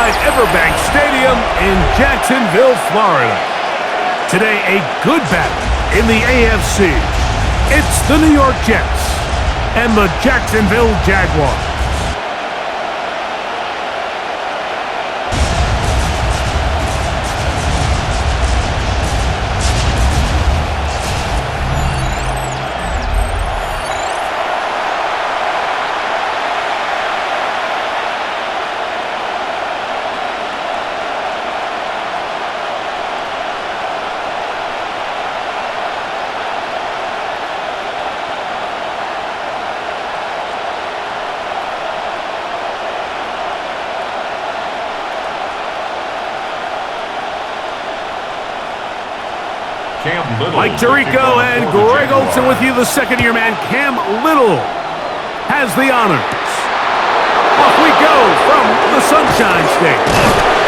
inside Everbank Stadium in Jacksonville, Florida. Today, a good battle in the AFC. It's the New York Jets and the Jacksonville Jaguars. Mike Tirico and Greg Olsen with you. The second-year man, Cam Little, has the honors. Off we go from the Sunshine State.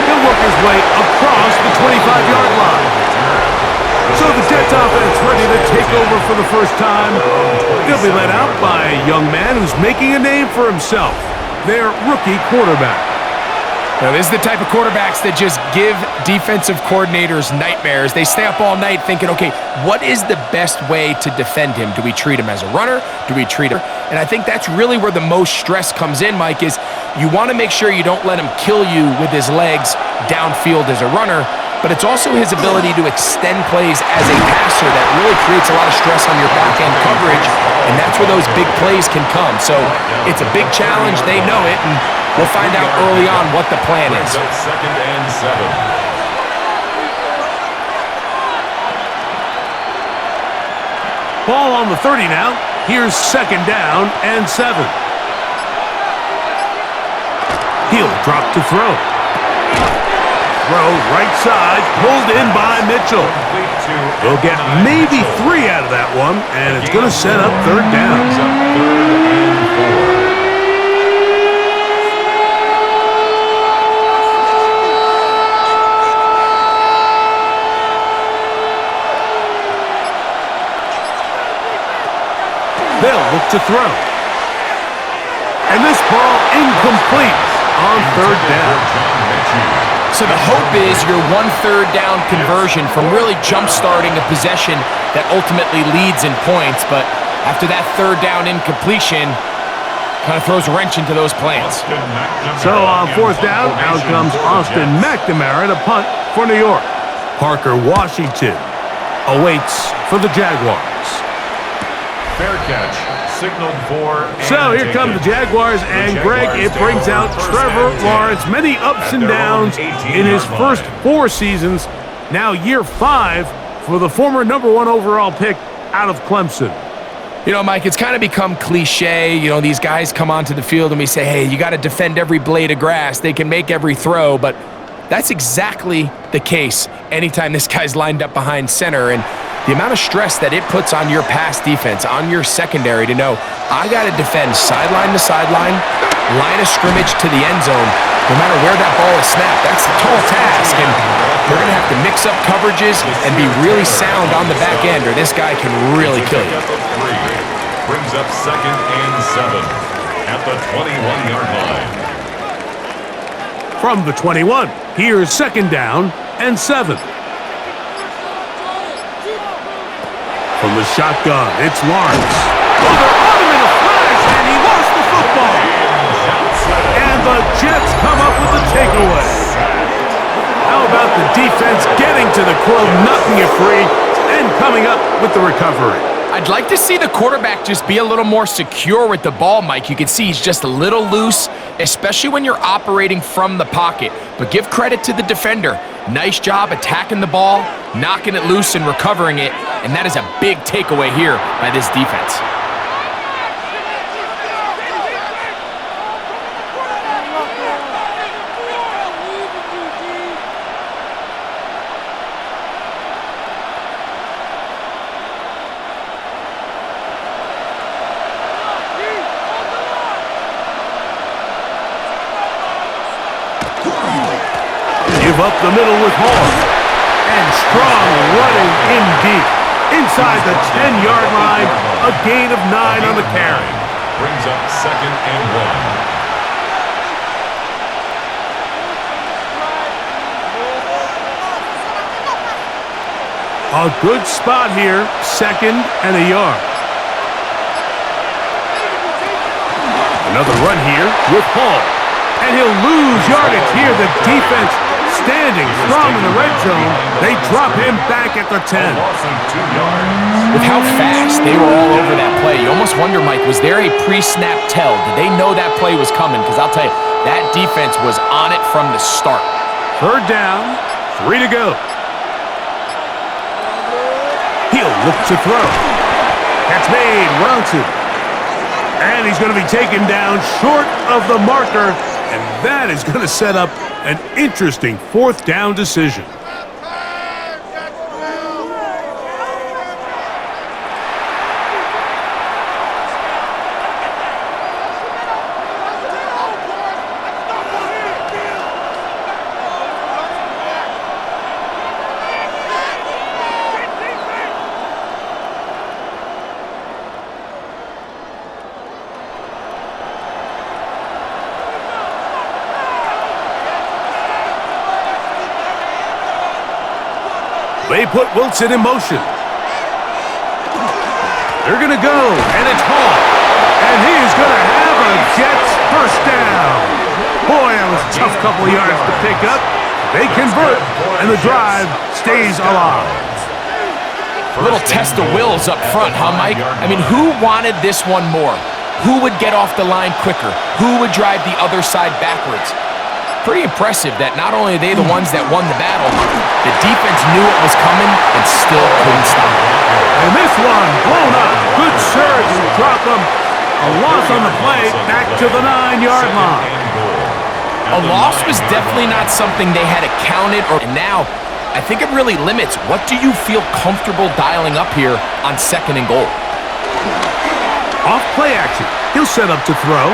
He'll work his way across the 25-yard line. So the Jets offense ready to take over for the first time. They'll be led out by a young man who's making a name for himself, their rookie quarterback. Now, this is the type of quarterbacks that just give defensive coordinators nightmares. They stay up all night thinking, okay, what is the best way to defend him? Do we treat him as a runner? Do we treat him? And I think that's really where the most stress comes in, Mike, is you want to make sure you don't let him kill you with his legs downfield as a runner, but it's also his ability to extend plays as a passer that really creates a lot of stress on your back-end coverage, and that's where those big plays can come. So it's a big challenge. They know it, and we'll find out early on what the plan is. Second and 7. Ball on the 30 now. Here's second down and 7. He'll drop to throw. Throw right side, pulled in by Mitchell. They'll get maybe 3 out of that one, and it's going to set up third down. They'll look to throw. And this ball incomplete on third down. So the hope is your 1/3 down conversion from really jump-starting a possession that ultimately leads in points. But after that third down incompletion, kind of throws a wrench into those plans. So on fourth down, out comes Austin McNamara to punt for New York. Parker Washington awaits for the Jaguars. Fair catch, signaled for. So here come the Jaguars, and Greg, it brings out Trevor Lawrence. Many ups and downs in his first 4 seasons. Now year 5 for the former #1 overall pick out of Clemson. You know, Mike, it's kind of become cliche. You know, these guys come onto the field and we say, hey, you got to defend every blade of grass. They can make every throw, but that's exactly the case anytime this guy's lined up behind center. And the amount of stress that it puts on your pass defense, on your secondary to know, I got to defend sideline to sideline, line of scrimmage to the end zone, no matter where that ball is snapped. That's a tall task, and they're going to have to mix up coverages and be really sound on the back end, or this guy can really kill you. Brings up second and 7 at the 21-yard line. From the 21, here's second down and 7. From the shotgun, it's Lawrence. Oh, they're on him in a flash, and he lost the football. And the Jets come up with the takeaway. How about the defense getting to the quote, knocking it free, and coming up with the recovery? I'd like to see the quarterback just be a little more secure with the ball, Mike. You can see he's just a little loose, especially when you're operating from the pocket. But give credit to the defender. Nice job attacking the ball, knocking it loose and recovering it, and that is a big takeaway here by this defense. Give up the middle with Hall. And Strong running in deep. Inside the 10-yard line, a gain of 9 on the carry. Brings up second and 1. A good spot here, 2nd and a yard. Another run here with Hall. And he'll lose yardage here. The defense standing strong in the red zone. They drop him back at the 10. With how fast they were all over that play, you almost wonder, Mike, was there a pre-snap tell? Did they know that play was coming? Because I'll tell you, that defense was on it from the start. 3rd down, 3 to go. He'll look to throw. Catch made, Robinson. And he's going to be taken down short of the marker, and that is going to set up an interesting 4th down decision. They put Wilson in motion. They're going to go, and it's Hall. And he is going to have a Jets first down. Boy, that was a tough couple of yards to pick up. They convert, and the drive stays alive. A little test of wills up front, huh, Mike? I mean, who wanted this one more? Who would get off the line quicker? Who would drive the other side backwards? Pretty impressive that not only are they the ones that won the battle, the defense knew it was coming and still couldn't stop it. And this one blown up. Good surge and drop them. A loss on the play back to the 9-yard line. A loss was definitely not something they had accounted, and now I think it really limits what do you feel comfortable dialing up here on 2nd and goal. Off play action. He'll set up to throw.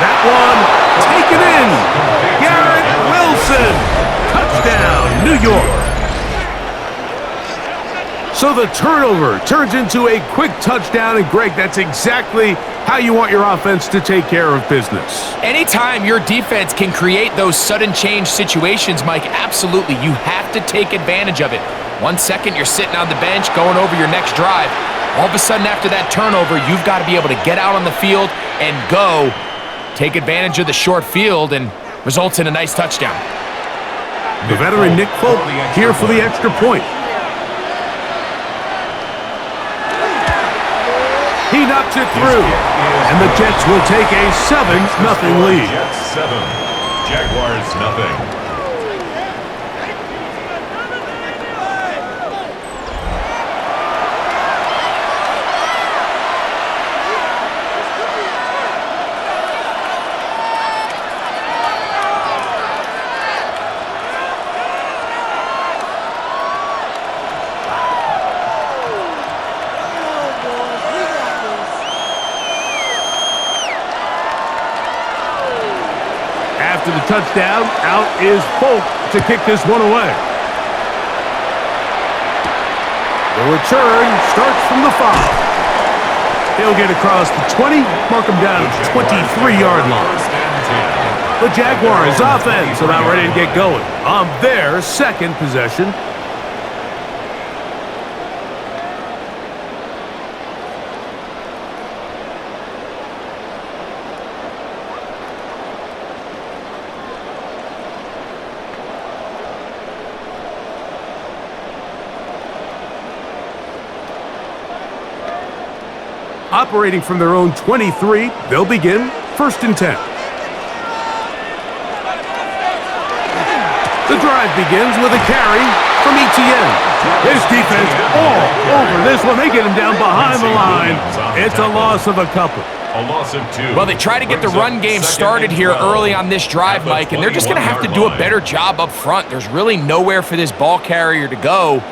That one taken in. Garrett Wilson. Touchdown, New York. So the turnover turns into a quick touchdown, and Greg, that's exactly how you want your offense to take care of business. Anytime your defense can create those sudden change situations, Mike, absolutely, you have to take advantage of it. 1 second, you're sitting on the bench going over your next drive. All of a sudden, after that turnover, you've got to be able to get out on the field and go. Take advantage of the short field and results in a nice touchdown. The veteran Nick Folk here for the extra point. He knocks it through, and the Jets will take a 7-0 lead. Jets 7, Jaguars nothing. After the touchdown, out is Folk to kick this one away. The return starts from the 5. He'll get across the 20, mark him down at the 23-yard line. The Jaguars offense about ready to get going on their 2nd possession. Operating from their own 23, they'll begin 1st and 10. The drive begins with a carry from Etienne. This defense all over this one. They get him down behind the line. It's a loss of a couple. A loss of 2. Well, they try to get the run game started here early on this drive, Mike, and they're just going to have to do a better job up front. There's really nowhere for this ball carrier to go.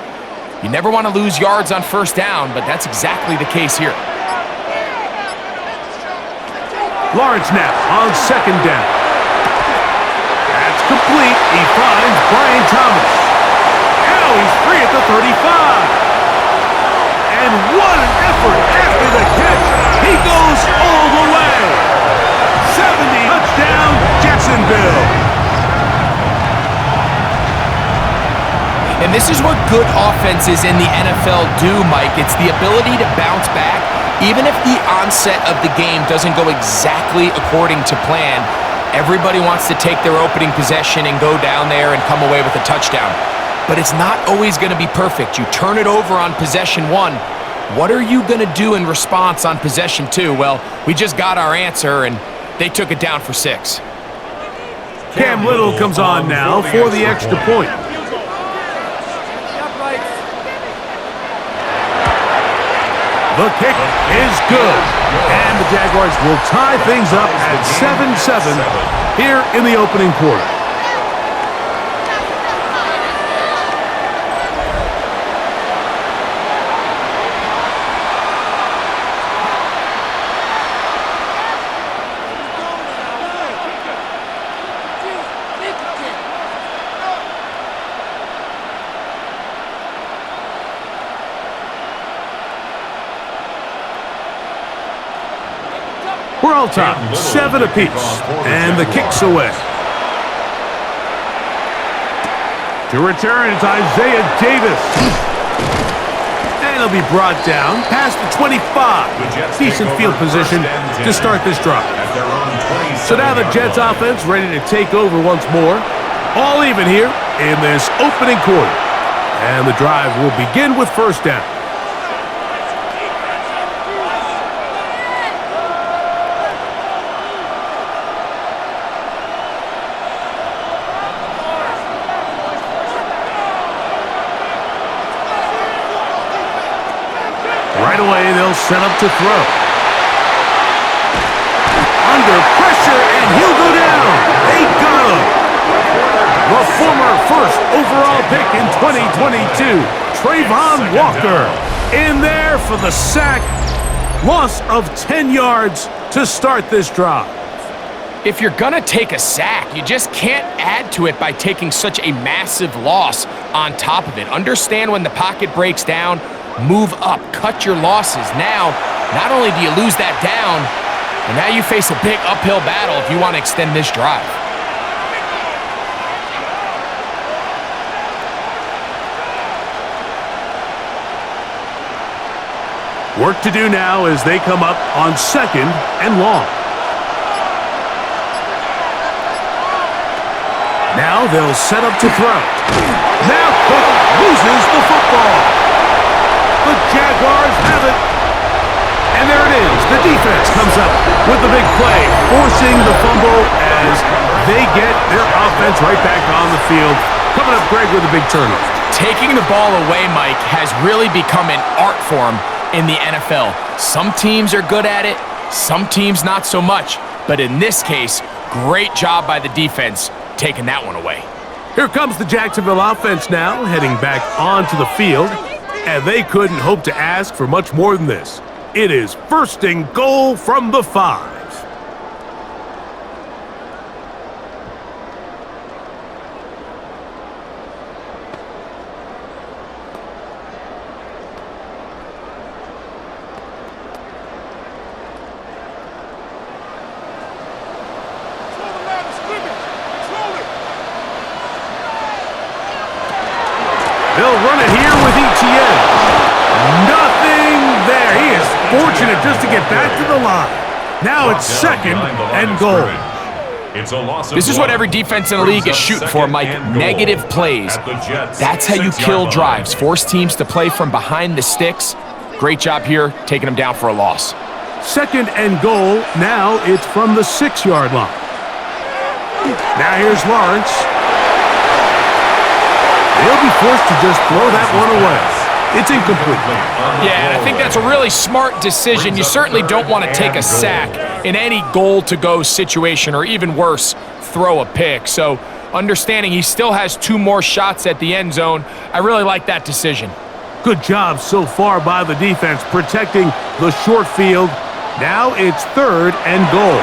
You never want to lose yards on 1st down, but that's exactly the case here. Large snap on 2nd down. That's complete. He finds Brian Thomas. Now he's free at the 35. And what an effort after the catch. He goes all the way. 70, touchdown, Jacksonville. And And this is what good offenses in the NFL do, Mike. It's the ability to bounce back, even if the onset of the game doesn't go exactly according to plan. Everybody wants to take their opening possession and go down there and come away with a touchdown. But it's not always going to be perfect. You turn it over on possession 1. What are you going to do in response on possession 2? Well, we just got our answer, and they took it down for 6. Cam Little comes on now for the extra point. The kick is good. And the Jaguars will tie things up at 7-7 here in the opening quarter. We're all top, 7 apiece, and the kick's away. To return, it's Isaiah Davis. And he'll be brought down past the 25. Decent field position to start this drive. So now the Jets offense ready to take over once more. All even here in this opening quarter. And the drive will begin with first down. Right away, they'll set up to throw. Under pressure, and he'll go down. They got him. The former first overall pick in 2022, Trayvon Walker, in there for the sack. Loss of 10 yards to start this drive. If you're going to take a sack, you just can't add to it by taking such a massive loss on top of it. Understand when the pocket breaks down, move up, cut your losses. Now, not only do you lose that down, but now you face a big uphill battle if you want to extend this drive. Work to do now as they come up on 2nd and long. Now they'll set up to throw. Now Cook loses the football. The Jaguars have it. And there it is. The defense comes up with the big play, forcing the fumble as they get their offense right back on the field. Coming up, Greg, with a big turnover. Taking the ball away, Mike, has really become an art form in the NFL. Some teams are good at it, some teams not so much. But in this case, great job by the defense taking that one away. Here comes the Jacksonville offense now, heading back onto the field. And they couldn't hope to ask for much more than this. It is 1st and goal from the 5. They'll run it here with ETN. Nothing there. He is fortunate just to get back to the line. Now it's 2nd and goal. This is what every defense in the league is shooting for, Mike. Negative plays. That's how you kill drives. Force teams to play from behind the sticks. Great job here, taking them down for a loss. 2nd and goal. Now it's from the 6-yard line. Now here's Lawrence. They'll be forced to just throw that one away. It's incomplete. Yeah, and I think that's a really smart decision. You certainly don't want to take a sack in any goal-to-go situation, or even worse, throw a pick. So understanding he still has 2 more shots at the end zone, I really like that decision. Good job so far by the defense protecting the short field. Now it's 3rd and goal.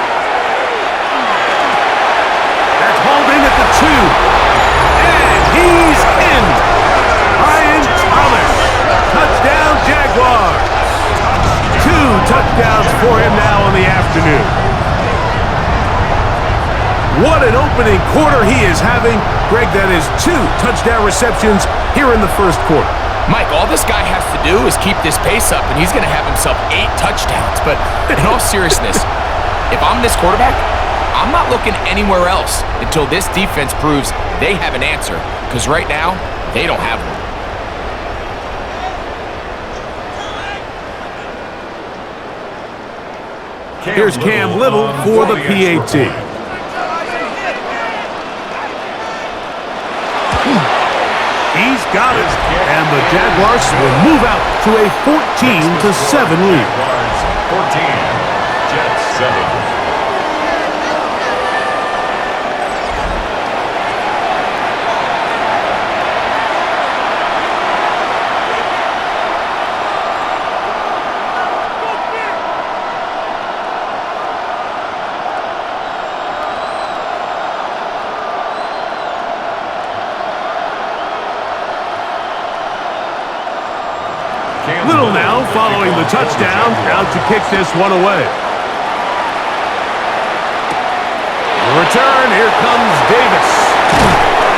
That's hauled in at the 2. And he's in. Brian Thomas. Touchdown, Jaguars. 2 touchdowns for him now in the afternoon. What an opening opening quarter he is having. Greg, that is 2 touchdown receptions here in the first quarter. Mike, all this guy has to do is keep this pace up, and he's going to have himself 8 touchdowns. But in all seriousness, if I'm this quarterback, I'm not looking anywhere else until this defense proves they have an answer, because right now, they don't have one. Here's Cam Little for the PAT. He's got it, and the Jaguars will move out to a 14-7 lead. Jaguars 14, Jets 7. Little now following the touchdown, out to kick this one away. The return, here comes Davis.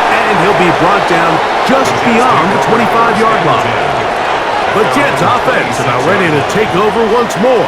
And he'll be brought down just beyond the 25-yard line. The Jets offense about ready to take over once more.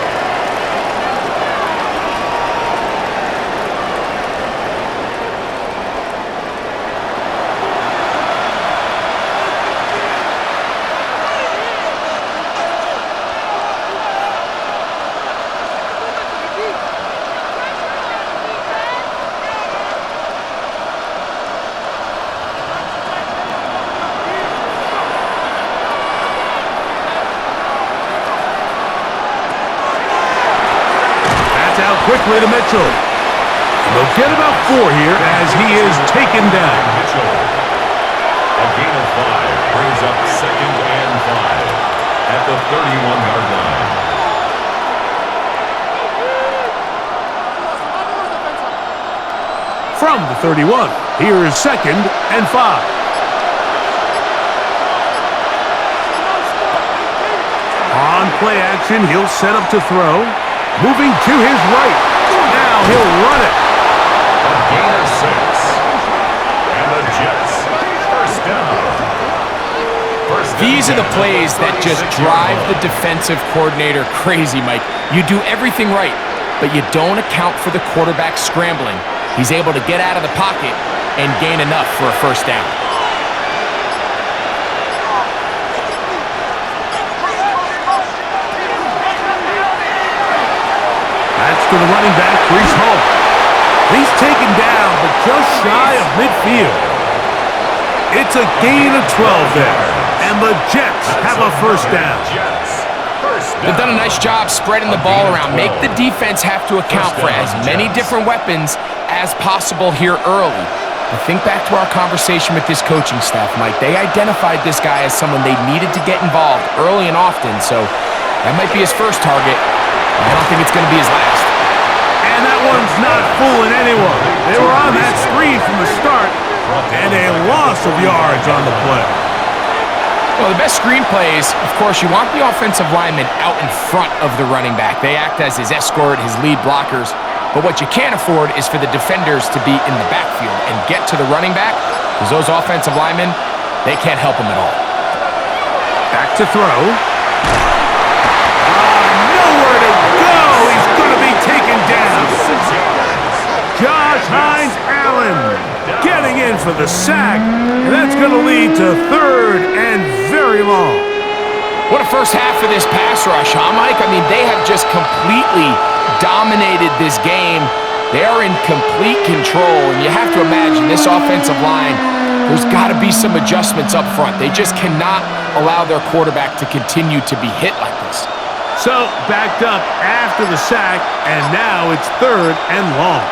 Quickly to Mitchell. And they'll get about 4 here as he is taken down. Mitchell. A gain of 5 brings up 2nd and 5 at the 31-yard line. From the 31, here is 2nd and 5. On play action, he'll set up to throw. Moving to his right. Now he'll run it. A gain of 6. And the Jets first down. These are the plays that just drive the defensive coordinator crazy, Mike. You do everything right, but you don't account for the quarterback scrambling. He's able to get out of the pocket and gain enough for a first down. To the running back, Brees Hall. He's taken down, but just shy of midfield. It's a gain of 12 there, and the Jets have a first down. They've done a nice job spreading the ball around. Make the defense have to account for as many different weapons as possible here early. But think back to our conversation with this coaching staff, Mike. They identified this guy as someone they needed to get involved early and often, so that might be his first target. I don't think it's going to be his last. And that one's not fooling anyone. They were on that screen from the start, and a loss of yards on the play. Well, the best screen plays, of course, you want the offensive lineman out in front of the running back. They act as his escort, his lead blockers. But what you can't afford is for the defenders to be in the backfield and get to the running back, because those offensive linemen, they can't help him at all. Back to throw. Nowhere to go. He's going to be taken down. Josh Hines-Allen getting in for the sack, and that's going to lead to 3rd and very long. What a first half for this pass rush, huh, Mike? I mean, they have just completely dominated this game. They are in complete control, and you have to imagine this offensive line, there's got to be some adjustments up front. They just cannot allow their quarterback to continue to be hit like this. So, backed up after the sack, and now it's 3rd and long.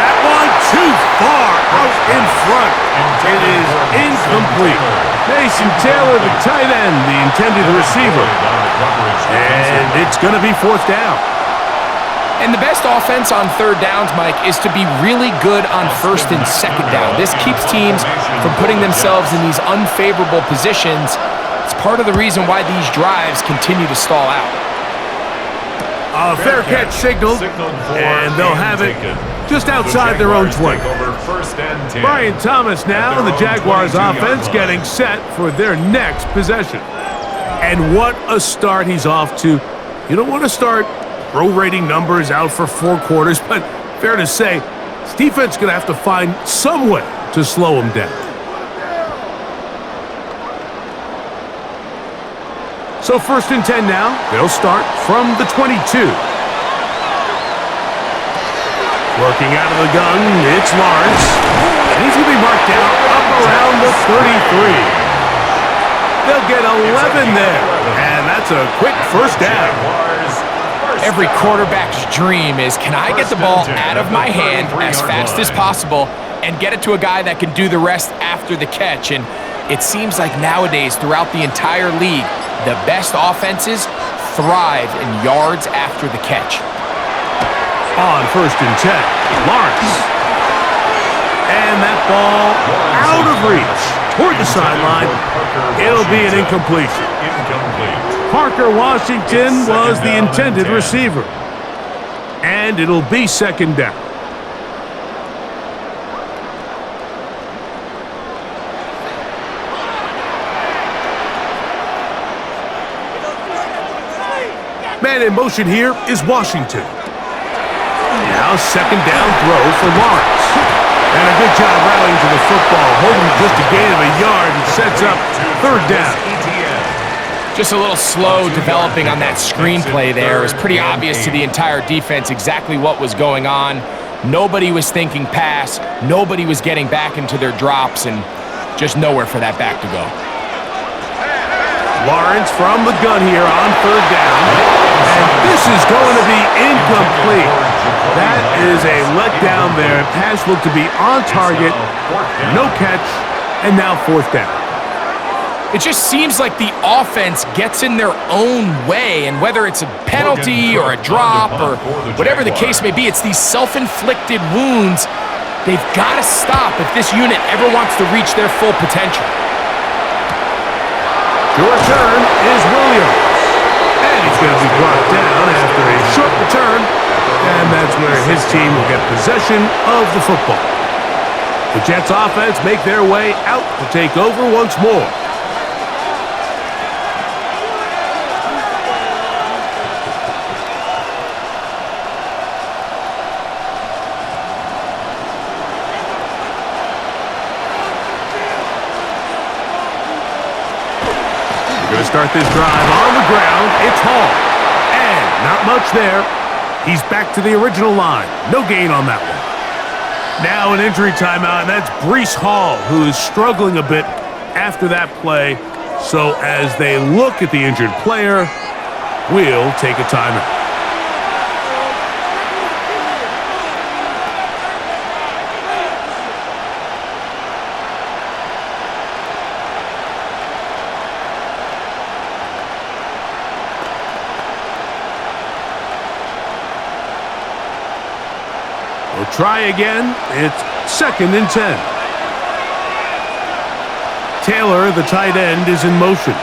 That one too far out in front. It is incomplete. Mason Taylor, the tight end, the intended receiver. And it's going to be 4th down. And the best offense on 3rd downs, Mike, is to be really good on 1st and 2nd down. This keeps teams from putting themselves in these unfavorable positions. It's part of the reason why these drives continue to stall out. A fair catch signaled, and they'll have it just outside their own 20. Brian Thomas now, and the Jaguars offense getting set for their next possession. And what a start he's off to. You don't want to start prorating numbers out for 4 quarters, but fair to say, this defense going to have to find some way to slow him down. So 1st and 10 now. They'll start from the 22. Working out of the gun, it's Lawrence. And he's going to be marked down up around the 33. They'll get 11 there. And that's a quick first down. Every quarterback's dream is, can I get the ball out of my hand as fast as possible and get it to a guy that can do the rest after the catch? And it seems like nowadays, throughout the entire league, the best offenses thrive in yards after the catch. On 1st and 10, Lawrence. And that ball out of reach toward the sideline. It'll be an incompletion. Parker Washington was the intended receiver. And it'll be 2nd down. Man in motion here is Washington. Now 2nd down throw for Lawrence. And a good job rallying to the football, holding just a gain of a yard and sets up 3rd down. Just a little slow developing on that screenplay there. It was pretty obvious to the entire defense exactly what was going on. Nobody was thinking pass. Nobody was getting back into their drops, and just nowhere for that back to go. Lawrence from the gun here on 3rd down. And this is going to be incomplete. That is a letdown there. Pass looked to be on target. No catch. And now 4th down. It just seems like the offense gets in their own way, and whether it's a penalty or a drop or whatever the case may be, it's these self-inflicted wounds. They've got to stop if this unit ever wants to reach their full potential. To return is Williams. And he's going to be brought down after a short return, and that's where his team will get possession of the football. The Jets offense make their way out to take over once more. Going to start this drive on the ground. It's Hall. And not much there. He's back to the original line. No gain on that one. Now an injury timeout, and that's Breece Hall, who is struggling a bit after that play. So as they look at the injured player, we'll take a timeout. We'll try again. It's 2nd and 10. Taylor, the tight end, is in motion.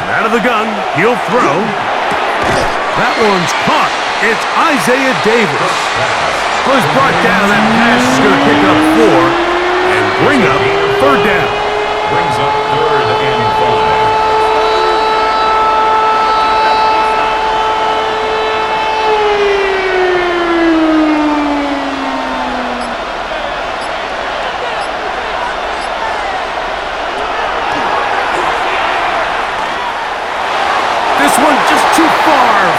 And out of the gun, he'll throw. That one's caught. It's Isaiah Davis. Was brought down. That pass is going to pick up 4 and bring up 3rd down. Brings up 3rd and 5.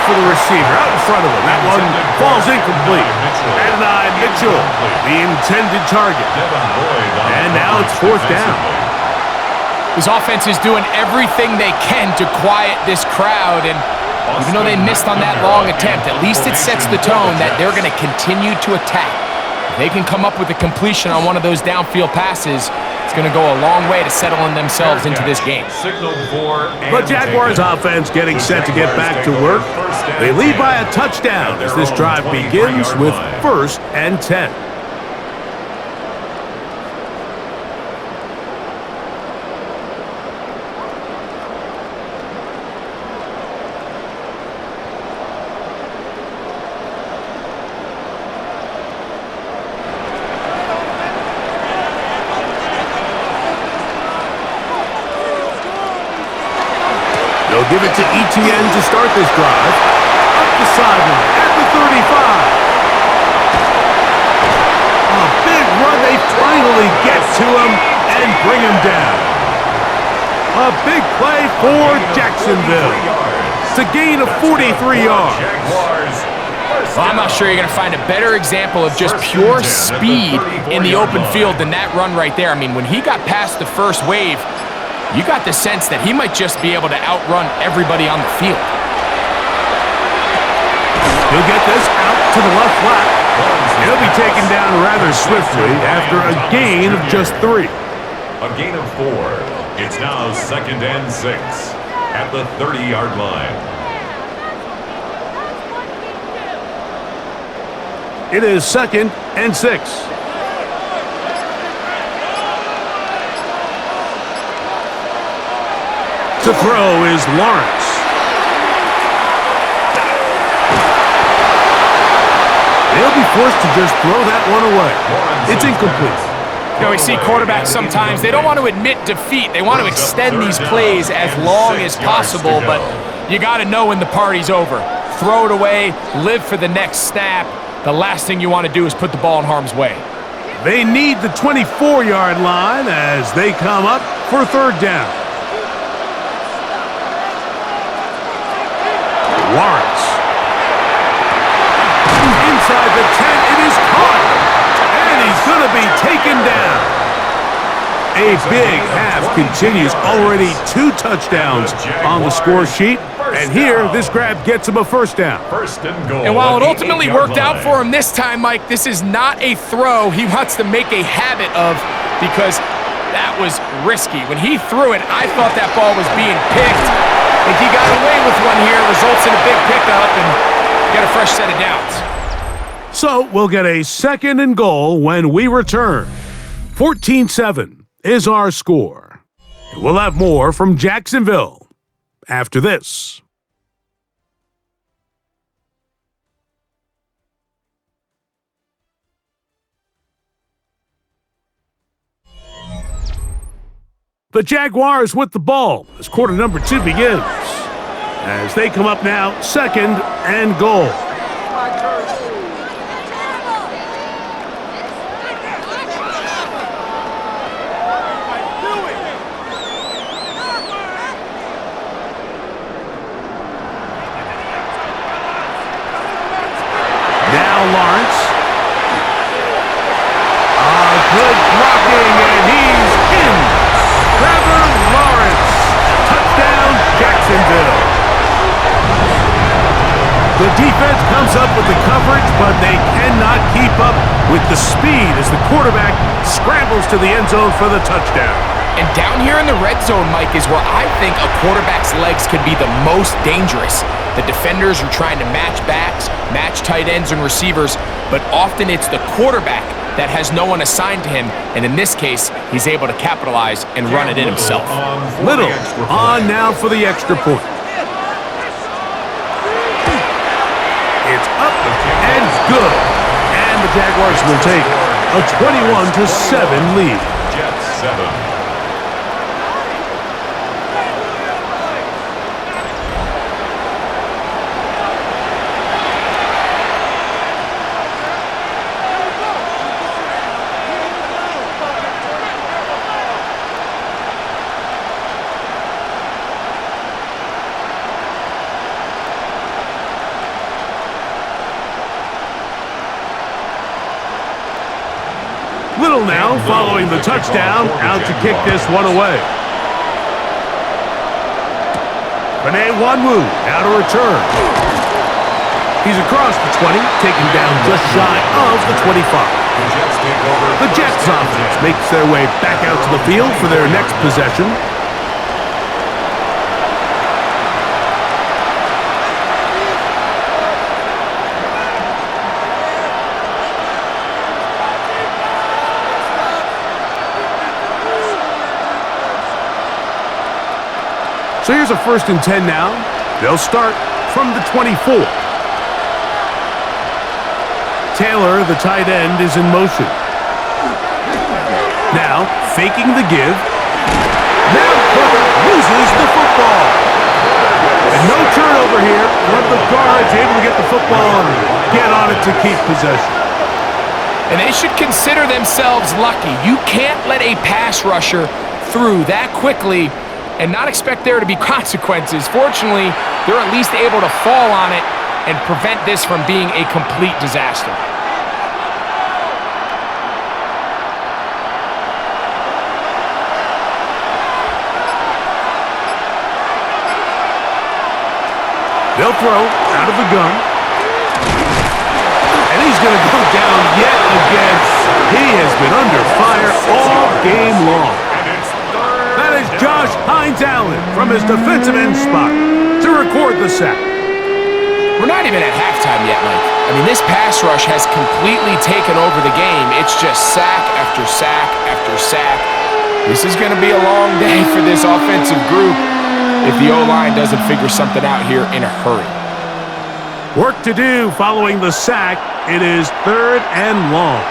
For the receiver out in front of him. That one falls incomplete. Adonai Mitchell, the intended target. And now it's 4th down. This offense is doing everything they can to quiet this crowd, and even though they missed on that long attempt, at least it sets the tone that they're going to continue to attack. If they can come up with a completion on one of those downfield passes, it's going to go a long way to settling themselves into this game. The Jaguars offense getting set to get back to work. They lead by a touchdown as this drive begins with 1st and 10. They'll give it to ETN to start this drive. Up the sideline at the 35. A big run. They finally get to him and bring him down. A big play for Jacksonville. It's a gain of 43 yards. Well, I'm not sure you're going to find a better example of just pure speed in the open field than that run right there. I mean, when he got past the first wave, you got the sense that he might just be able to outrun everybody on the field. He'll get this out to the left flat. He'll be taken down rather swiftly after a gain of just 3. A gain of 4. It's now 2nd and 6 at the 30-yard line. It is 2nd and 6. To throw is Lawrence. They'll be forced to just throw that one away. It's incomplete. You know, we see quarterbacks sometimes, they don't want to admit defeat. They want to extend these plays as long as possible, but you got to know when the party's over. Throw it away, live for the next snap. The last thing you want to do is put the ball in harm's way. They need the 24-yard line as they come up for 3rd down. Lawrence. Inside the 10, it is caught. And he's going to be taken down. A big half continues. Already 2 touchdowns on the score sheet. And here, this grab gets him a 1st down. 1st and goal. And while it ultimately worked out for him this time, Mike, this is not a throw he wants to make a habit of, because that was risky. When he threw it, I thought that ball was being picked. I think he got away with one here, results in a big pickup, and get a fresh set of downs. So we'll get a 2nd and goal when we return. 14-7 is our score. We'll have more from Jacksonville after this. The Jaguars with the ball as quarter number 2 begins. As they come up now, 2nd and goal. Lawrence. Good blocking, and he's in. Trevor Lawrence. Touchdown, Jacksonville. The defense comes up with the coverage, but they cannot keep up with the speed as the quarterback scrambles to the end zone for the touchdown. And down here in the red zone, Mike, is where I think a quarterback's legs can be the most dangerous. The defenders are trying to match backs, match tight ends and receivers, but often it's the quarterback that has no one assigned to him, and in this case, he's able to capitalize and run it in himself. Little on now for the extra point. It's up and good. And the Jaguars will take a 21-7 lead. Jets 7. Little now following the touchdown, out to kick this one away. Benet Wanwu now to return. He's across the 20, taken down just shy of the 25. The Jets offense makes their way back out to the field for their next possession. So here's a 1st and 10 now. They'll start from the 24. Taylor, the tight end, is in motion. Now, faking the give. Now Booker loses the football. And no turnover here. One of the guards able to get the football and get on it to keep possession. And they should consider themselves lucky. You can't let a pass rusher through that quickly and not expect there to be consequences. Fortunately, they're at least able to fall on it and prevent this from being a complete disaster. They'll throw out of the gun. And he's going to go down yet again. He has been under fire all game long. That is Josh Hines-Allen from his defensive end spot to record the sack. We're not even at halftime yet, Mike. I mean, this pass rush has completely taken over the game. It's just sack after sack after sack. This is going to be a long day for this offensive group if the O-line doesn't figure something out here in a hurry. Work to do following the sack. It is 3rd and long.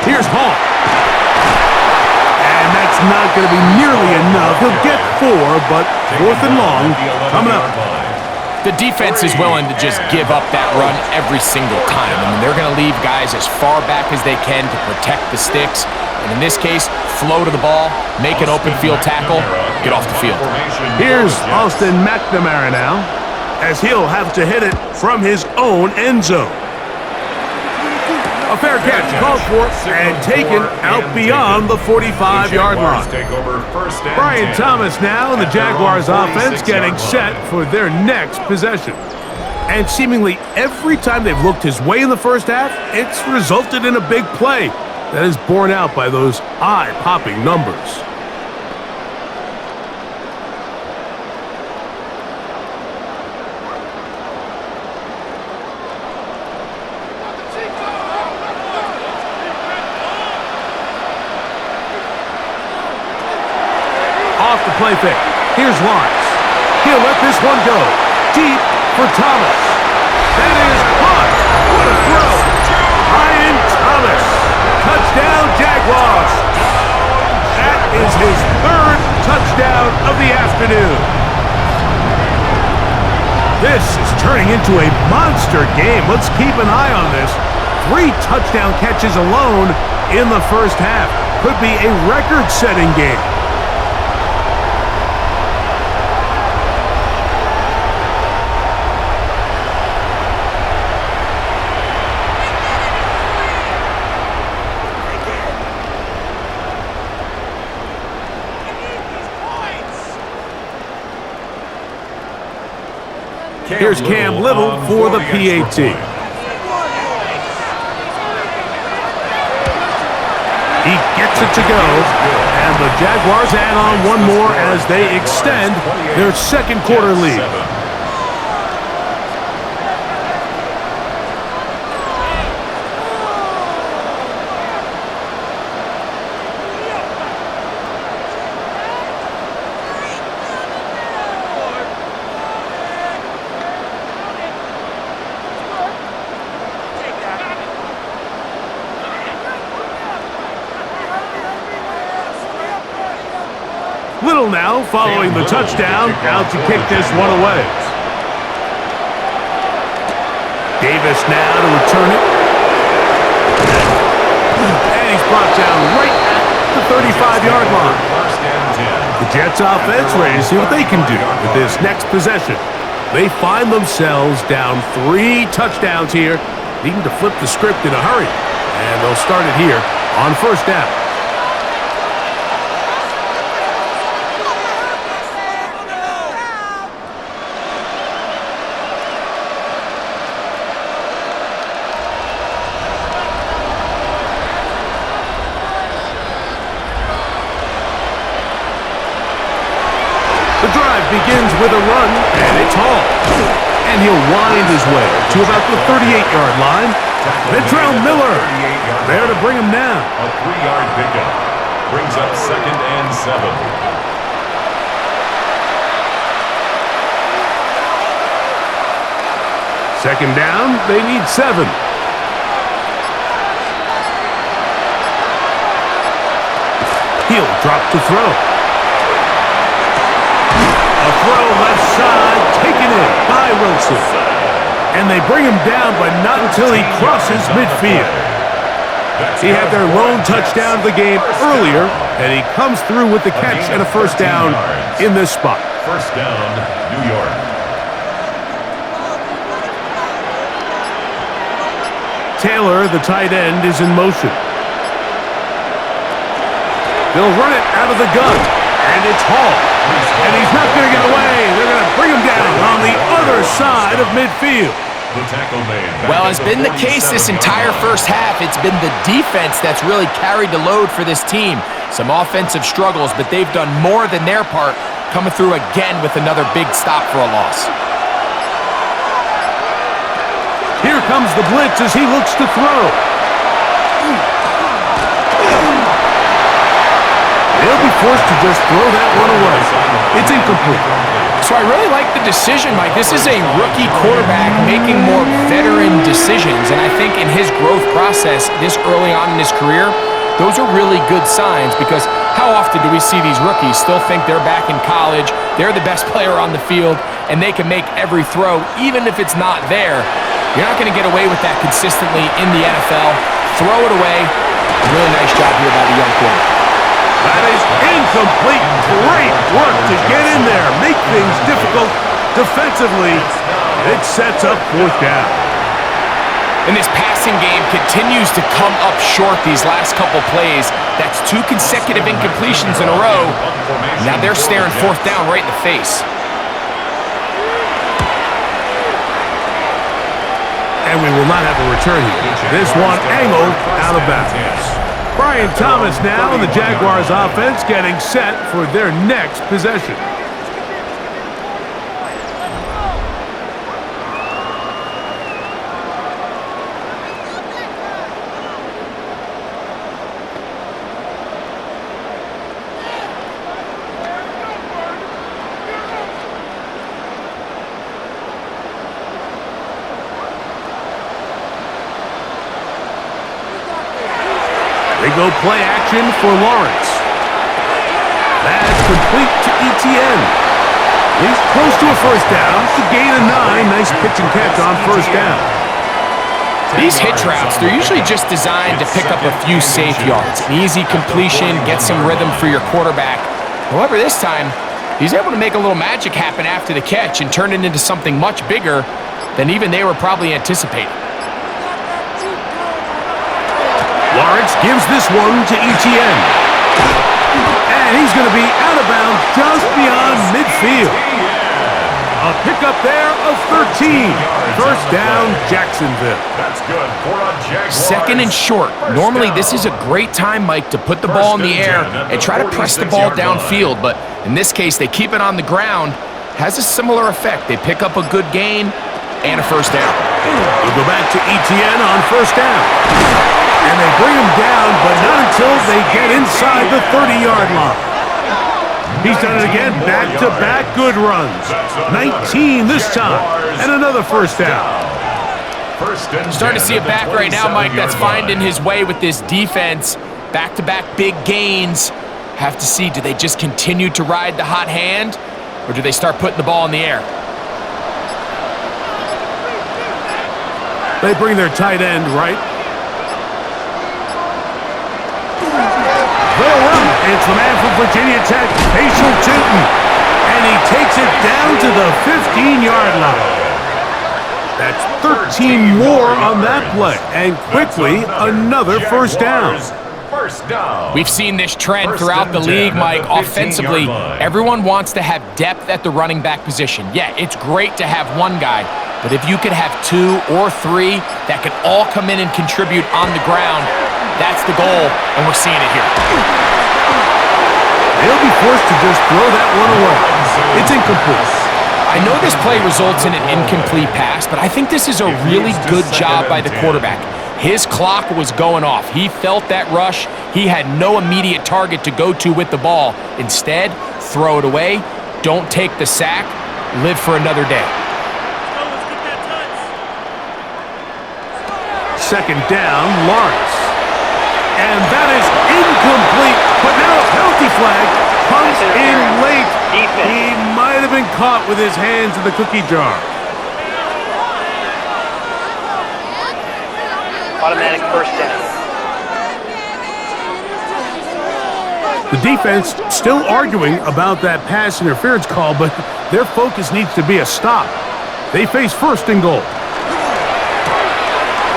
Here's Hall. And that's not going to be nearly enough. He'll get 4, but 4th and long coming up. The defense is willing to just give up that run every single time. I mean, they're going to leave guys as far back as they can to protect the sticks. And in this case, flow to the ball, make an open field tackle, get off the field. Here's Austin McNamara now, as he'll have to hit it from his own end zone. A fair catch called for and taken out beyond the 45-yard line. Brian Thomas now and the Jaguars offense getting set for their next possession. And seemingly every time they've looked his way in the first half, it's resulted in a big play that is borne out by those eye-popping numbers. Off the play fake. Here's Lawrence. He'll let this one go. Deep for Thomas. That is caught. What a throw. Brian Thomas. Touchdown, Jaguars. That is his 3rd touchdown of the afternoon. This is turning into a monster game. Let's keep an eye on this. 3 touchdown catches alone in the first half. Could be a record-setting game. Here's Cam Little for the PAT. He gets it to go, and the Jaguars add on one more as they extend their second quarter lead. Little now following the touchdown, out to kick this one away. Davis now to return it. And he's brought down right at the 35-yard line. The Jets offense ready to see what they can do with this next possession. They find themselves down 3 touchdowns here, needing to flip the script in a hurry. And they'll start it here on 1st down. The drive begins with a run, and it's Hall. And he'll wind his way to about the 38-yard line. Ventrell Miller there to bring him down. A 3-yard pickup brings up 2nd and 7. Second down, they need 7. He'll drop to throw. throw left side, taken in by Wilson. And they bring him down, but not until he crosses midfield. He had their lone touchdown of the game earlier, and he comes through with the catch and a first down in this spot. First down, New York. Taylor, the tight end, is in motion. They'll run it out of the gun, and it's Hall. And he's not going to get away. They're going to bring him down on the other side of midfield. Well, it's been the case this entire first half. It's been the defense that's really carried the load for this team. Some offensive struggles, but they've done more than their part, coming through again with another big stop for a loss. Here comes the blitz as he looks to throw. They'll be forced to just throw that one away. It's incomplete. So I really like the decision, Mike. This is a rookie quarterback making more veteran decisions, and I think in his growth process this early on in his career, those are really good signs, because how often do we see these rookies still think they're back in college, they're the best player on the field, and they can make every throw, even if it's not there. You're not going to get away with that consistently in the NFL. Throw it away. Really nice job here by the young quarterback. That is incomplete. Great work to get in there, make things difficult defensively. It sets up fourth down. And this passing game continues to come up short these last couple plays. That's 2 consecutive incompletions in a row. Now they're staring fourth down right in the face. And we will not have a return here. This one angled out of bounds. Brian Thomas now in the Jaguars offense getting set for their next possession. They go play action for Lawrence. That's complete to Etienne. He's close to a first down. It's a gain of 9. Nice pitch and catch on first down. These hitch routes, they're usually just designed to pick up a few safe yards. An easy completion, get some rhythm for your quarterback. However, this time, he's able to make a little magic happen after the catch and turn it into something much bigger than even they were probably anticipating. Lawrence gives this one to Etienne. And he's going to be out of bounds just beyond midfield. A pickup there of 13. First down, Jacksonville. That's good for a Jaguars. Second and short. Normally, this is a great time, Mike, to put the ball in the air and try to press the ball downfield. But in this case, they keep it on the ground. Has a similar effect. They pick up a good gain and a first down. We'll go back to Etienne on first down. And they bring him down, but not until they get inside the 30-yard line. He's done it again, back-to-back good runs. 19 this time, and another first down. Starting to see a back right now, Mike, that's finding his way with this defense. Back-to-back big gains. Have to see, do they just continue to ride the hot hand, or do they start putting the ball in the air? They bring their tight end right. They'll run. It's the man from Virginia Tech, Facial Tootin. And he takes it down to the 15-yard line. That's 13 more on that play. And quickly, another first down. We've seen this trend throughout the league, Mike. Offensively, everyone wants to have depth at the running back position. Yeah, it's great to have one guy, but if you could have 2 or 3 that could all come in and contribute on the ground, that's the goal, and we're seeing it here. They'll be forced to just throw that one away. It's incomplete. I know this play results in an incomplete pass, but I think this is a really good job by the quarterback. His clock was going off. He felt that rush. He had no immediate target to go to with the ball. Instead, throw it away. Don't take the sack. Live for another day. Second down, Lawrence. And that is incomplete. But now a penalty flag comes in late. defense. He might have been caught with his hands in the cookie jar. Automatic first down. The defense still arguing about that pass interference call, but their focus needs to be a stop. They face first and goal.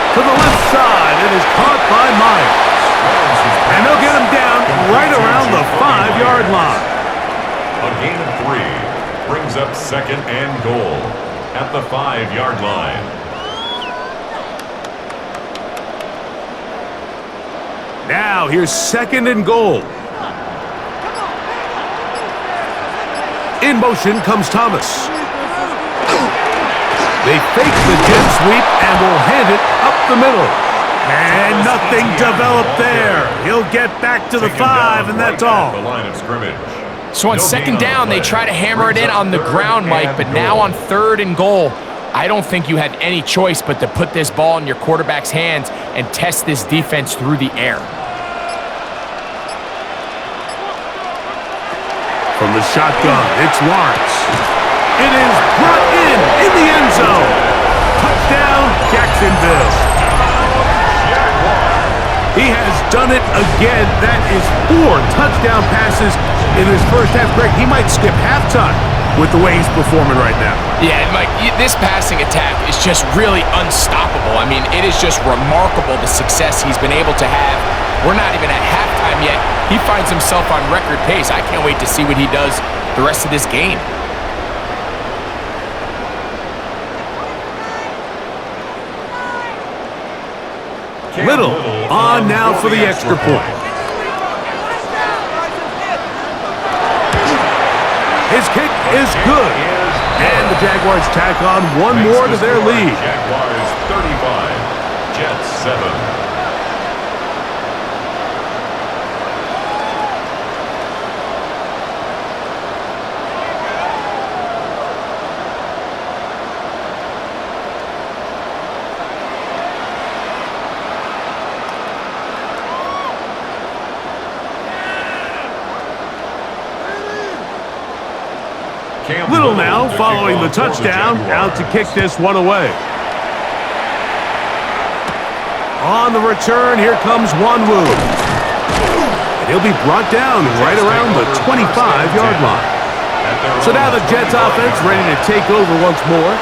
To the left side, it is caught by Myers. And they'll get him down right around the 5-yard line. A gain of 3 brings up second and goal at the 5-yard line. Now here's second and goal. In motion comes Thomas. They fake the jet sweep and will hand it up the middle. And nothing developed there. He'll get back to the 5, and that's all. The line of scrimmage. So on second down, they try to hammer it in on the ground, Mike, but now on third and goal, I don't think you had any choice but to put this ball in your quarterback's hands and test this defense through the air. From the shotgun, it's Lawrence. It is brought in the end zone. Touchdown, Jacksonville. He has done it again. That is 4 touchdown passes in his first half. Greg, he might skip halftime with the way he's performing right now. Yeah, Mike, this passing attack is just really unstoppable. I mean, it is just remarkable the success he's been able to have. We're not even at halftime yet. He finds himself on record pace. I can't wait to see what he does the rest of this game. Little on now for the extra point. His kick is good. And the Jaguars tack on one more to their lead. Jaguars 35, Jets 7. Little now following the touchdown, out to kick this one away. On the return, here comes Wanwu. And he'll be brought down right around the 25-yard line. So now the Jets offense ready to take over once more.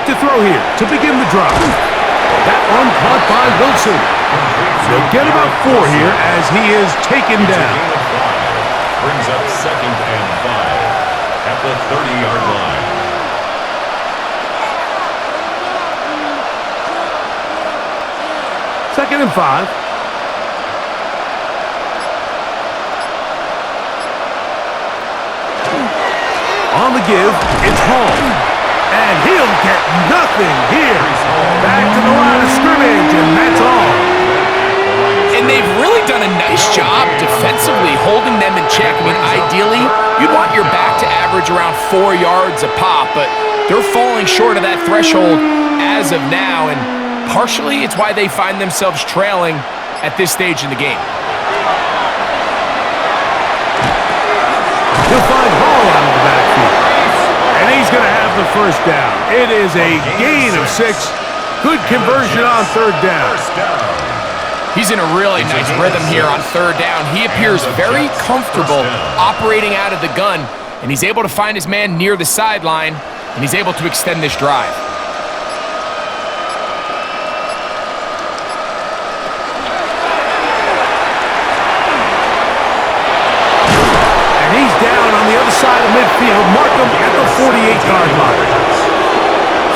To throw here to begin the drive. That one caught by Wilson. They'll get about 4 here as he is taken down. Brings up second and 5 at the 30-yard line. Second and 5. On the give, it's Hall. And he'll get nothing here. Back to the line of scrimmage, and that's all. And they've really done a nice job defensively holding them in check. I mean, ideally, you'd want your back to average around 4 yards a pop, but they're falling short of that threshold as of now, and partially it's why they find themselves trailing at this stage in the game. He'll find Hall out of the backfield. And he's going to have the first down. It is a gain of 6. Good conversion on third down. He's in a really nice rhythm here on third down. He appears very comfortable operating out of the gun, and he's able to find his man near the sideline, and he's able to extend this drive. And he's down on the other side of midfield. Mark him at the 48-yard line.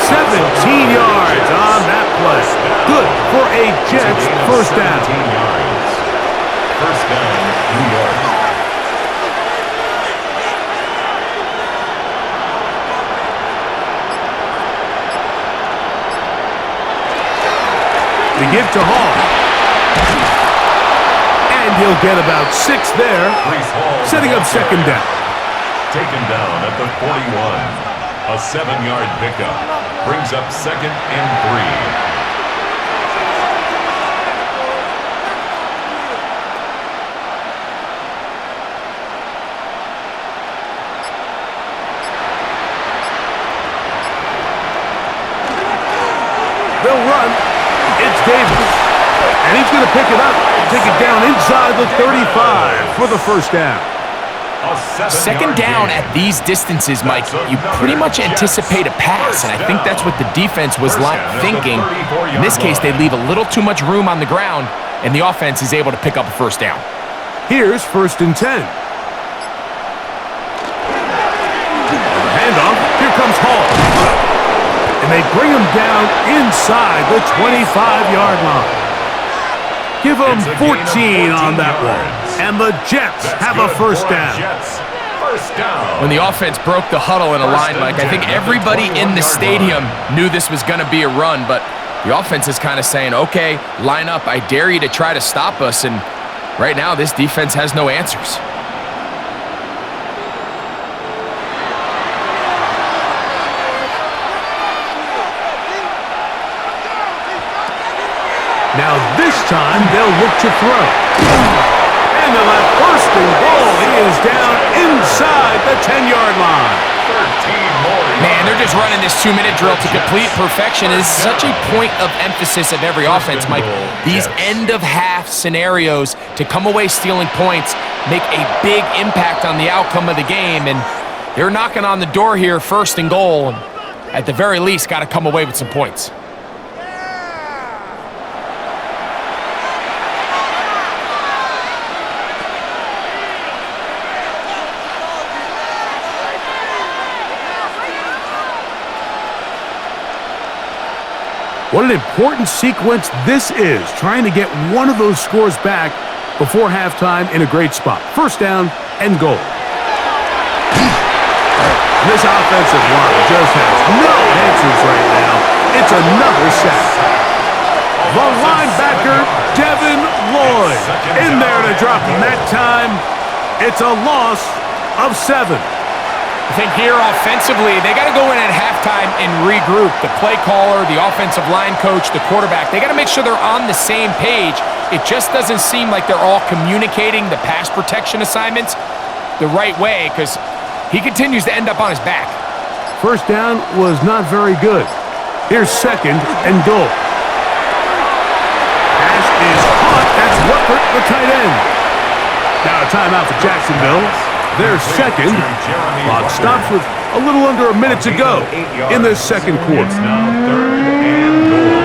17 yards on that play. Good for a Jets first down. First down, New York. The give to Hall. And he'll get about 6 there, setting up second down. Taken down at the 41. A 7-yard pickup. Brings up second and 3. They'll run. It's Davis. And he's going to pick it up and take it down inside the 35 for the first down. Second down at these distances, Mike, you pretty much anticipate a pass, and I think that's what the defense was thinking. In this case, they leave a little too much room on the ground, and the offense is able to pick up a first down. Here's 1st and 10. The handoff. Here comes Hall. And they bring him down inside the 25-yard line. Give them 14 on that one. And the Jets have a first down. When the offense broke the huddle in a line, Mike, I think everybody in the stadium knew this was going to be a run, but the offense is kind of saying, okay, line up. I dare you to try to stop us. And right now, this defense has no answers. Now this time they'll look to throw. And they'll have 1st and goal. He is down inside the 10-yard line. 13 more. Man, they're just running this 2-minute drill to complete perfection. It's such a point of emphasis of every offense, Mike. These end-of-half scenarios to come away stealing points make a big impact on the outcome of the game. And they're knocking on the door here, 1st and goal. And at the very least, got to come away with some points. What an important sequence this is, trying to get one of those scores back before halftime in a great spot. 1st down and goal. This offensive line just has no answers right now. It's another sack. The linebacker, Devin Lloyd, in there to drop him. That time, it's a loss of 7. I think here offensively, they got to go in at halftime and regroup. The play caller, the offensive line coach, the quarterback, they got to make sure they're on the same page. It just doesn't seem like they're all communicating the pass protection assignments the right way because he continues to end up on his back. 1st down was not very good. Here's 2nd and goal. Pass is caught. That's Ruppert, the tight end. Now a timeout for Jacksonville. Their second. Clock stops with a little under a minute to go in the 2nd quarter. It's now 3rd and goal.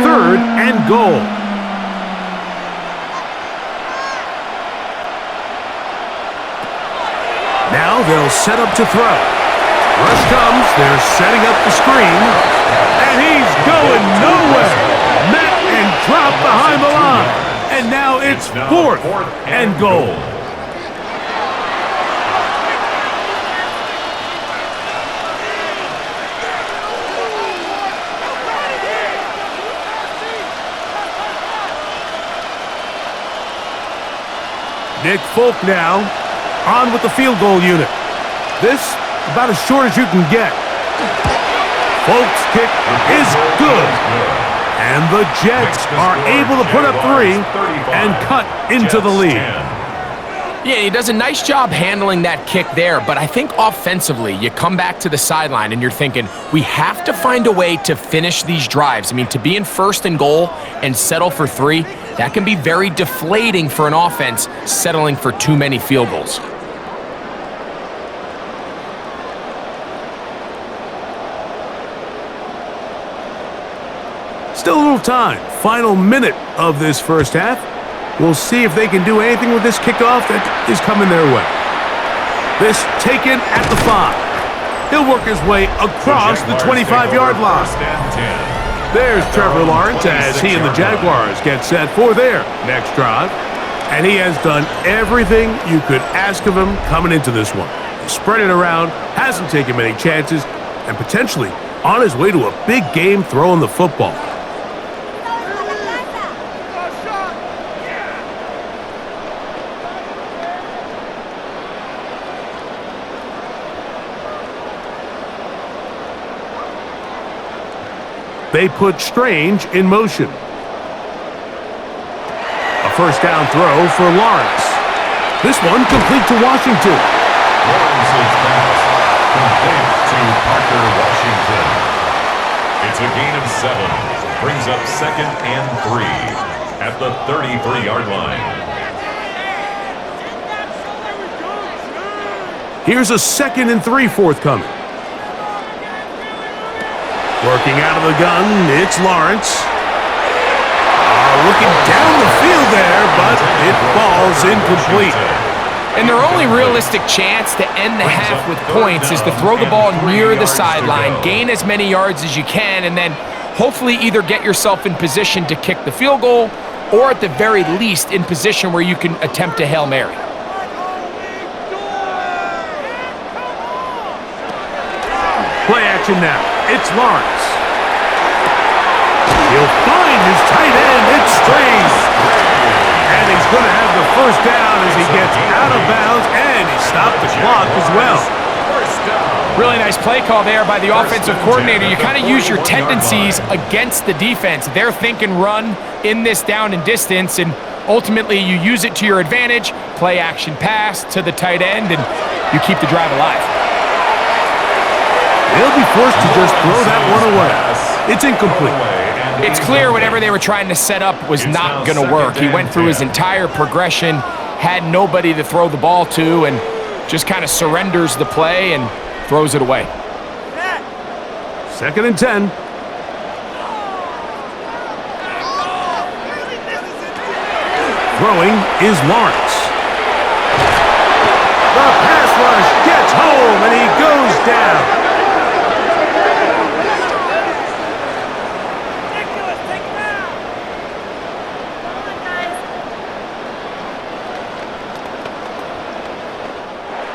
Third and goal. Now they'll set up to throw. Rush comes, they're setting up the screen, and he's going nowhere. Met and dropped behind the line. And now it's 4th and goal. Nick Folk now on with the field goal unit. This about as short as you can get. Folk's kick is good. And the Jets are able to put up 3 and cut into the lead. Yeah, he does a nice job handling that kick there, but I think offensively, you come back to the sideline and you're thinking, we have to find a way to finish these drives. I mean, to be in 1st and goal and settle for 3, that can be very deflating for an offense settling for too many field goals. Still a little time. Final minute of this 1st half. We'll see if they can do anything with this kickoff that is coming their way. This taken at the 5. He'll work his way across the 25-yard line. There's Trevor Lawrence as he and the Jaguars get set for their next drive. And he has done everything you could ask of him coming into this one. Spread it around, hasn't taken many chances, and potentially on his way to a big game throwing the football. They put Strange in motion. A first down throw for Lawrence. This one complete to Washington. Lawrence's pass complete to Parker Washington. It's a gain of 7. Brings up 2nd and 3 at the 33-yard line. Here's a 2nd and 3 forthcoming. Working out of the gun, it's Lawrence. Looking down the field there, but it falls incomplete. And their only realistic chance to end the half with points is to throw the ball near the sideline, gain as many yards as you can, and then hopefully either get yourself in position to kick the field goal or at the very least in position where you can attempt a Hail Mary. Play action now. It's Lawrence. He'll find his tight end. It's Strange. And he's going to have the first down as he gets out of bounds, and he stopped the clock as well. Really nice play call there by the offensive coordinator. You kind of use your tendencies against the defense. They're thinking run in this down and distance, and ultimately you use it to your advantage. Play action pass to the tight end, and you keep the drive alive. They'll be forced to just throw that one away. It's incomplete. It's clear whatever they were trying to set up was not going to work. He went through his entire progression, had nobody to throw the ball to, and just kind of surrenders the play and throws it away. 2nd and 10. Throwing is Lawrence. The pass rush gets home, and he goes down.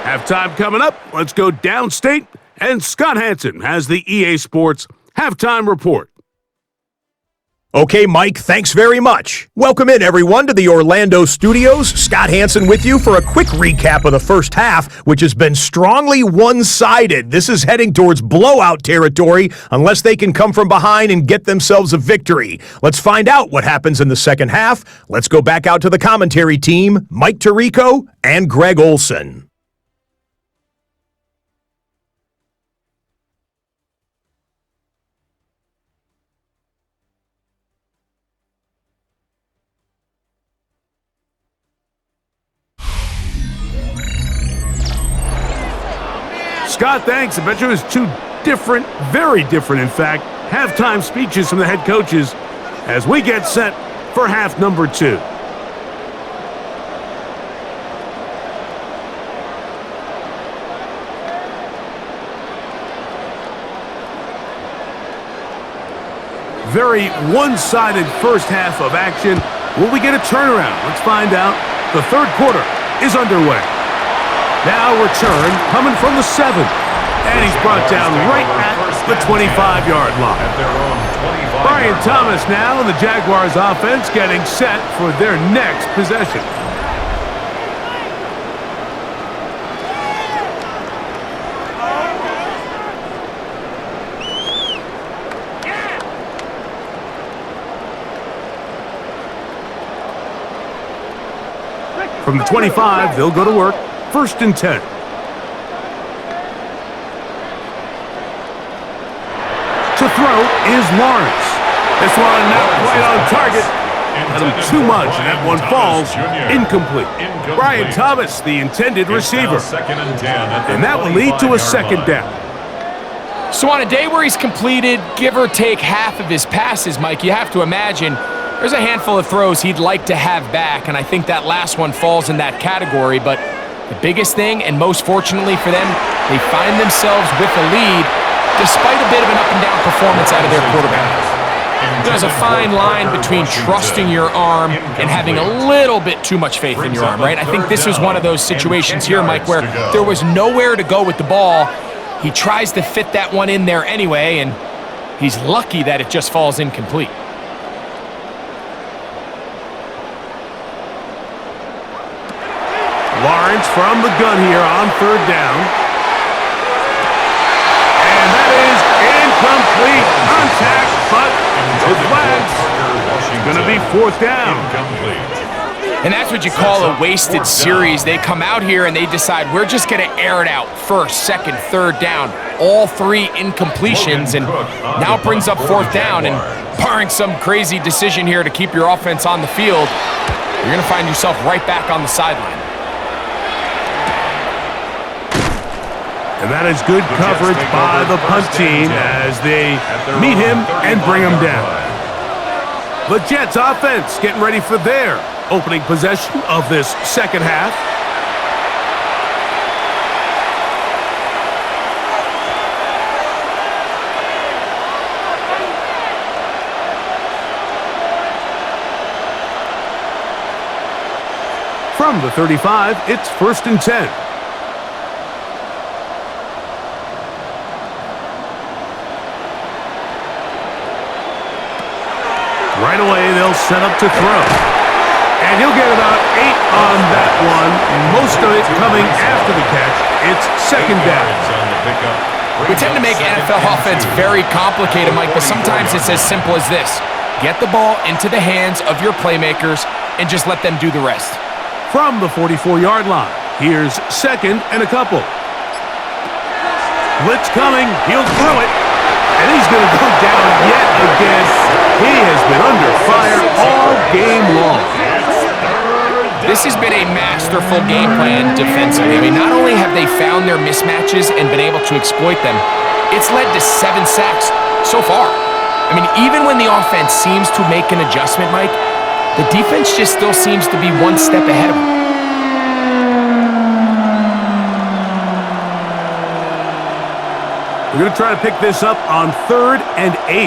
Halftime coming up. Let's go downstate. And Scott Hansen has the EA Sports Halftime Report. Okay, Mike, thanks very much. Welcome in, everyone, to the Orlando studios. Scott Hansen with you for a quick recap of the first half, which has been strongly one-sided. This is heading towards blowout territory unless they can come from behind and get themselves a victory. Let's find out what happens in the second half. Let's go back out to the commentary team, Mike Tirico and Greg Olson. Scott, thanks. I bet you it was two different, very different, in fact, halftime speeches from the head coaches as we get set for half number 2. Very one-sided first half of action. Will we get a turnaround? Let's find out. The third quarter is underway. Now return coming from the 7. And he's brought down right at the 25-yard line. Brian Thomas now and the Jaguars offense getting set for their next possession. From the 25, they'll go to work. 1st and 10. To throw is Lawrence. This one not quite on target. Had him too much, and that one falls incomplete. Brian Thomas, the intended receiver. And that will lead to a 2nd down. So on a day where he's completed, give or take half of his passes, Mike, you have to imagine there's a handful of throws he'd like to have back, and I think that last one falls in that category, but the biggest thing, and most fortunately for them, they find themselves with a lead despite a bit of an up-and-down performance out of their quarterback. there's a fine line between trusting your arm and having a little bit too much faith in your arm, right? I think this was one of those situations here, Mike, where there was nowhere to go with the ball. He tries to fit that one in there anyway, and he's lucky that it just falls incomplete. Lawrence from the gun here on 3rd down. And that is incomplete. Contact, but the flags. Going to be 4th down. And that's what you call a wasted series. They come out here and they decide we're just going to air it out. 1st, 2nd, 3rd down. All 3 incompletions, and now it brings up 4th down. And barring some crazy decision here to keep your offense on the field, you're going to find yourself right back on the sideline. And that is good coverage by the punt team as they meet him and bring him down. The Jets offense getting ready for their opening possession of this 2nd half. From the 35, it's 1st and 10. Right away, they'll set up to throw. And he'll get about 8 on that one. Most of it coming after the catch. It's 2nd down. We tend to make NFL offense very complicated, Mike, but sometimes it's as simple as this. Get the ball into the hands of your playmakers and just let them do the rest. From the 44-yard line, here's 2nd and a couple. Blitz coming. He'll throw it. And he's going to go down yet again. He has been under fire all game long. This has been a masterful game plan defensively. I mean, not only have they found their mismatches and been able to exploit them, it's led to 7 sacks so far. I mean, even when the offense seems to make an adjustment, Mike, the defense just still seems to be one step ahead of them. We're going to try to pick this up on 3rd and 8.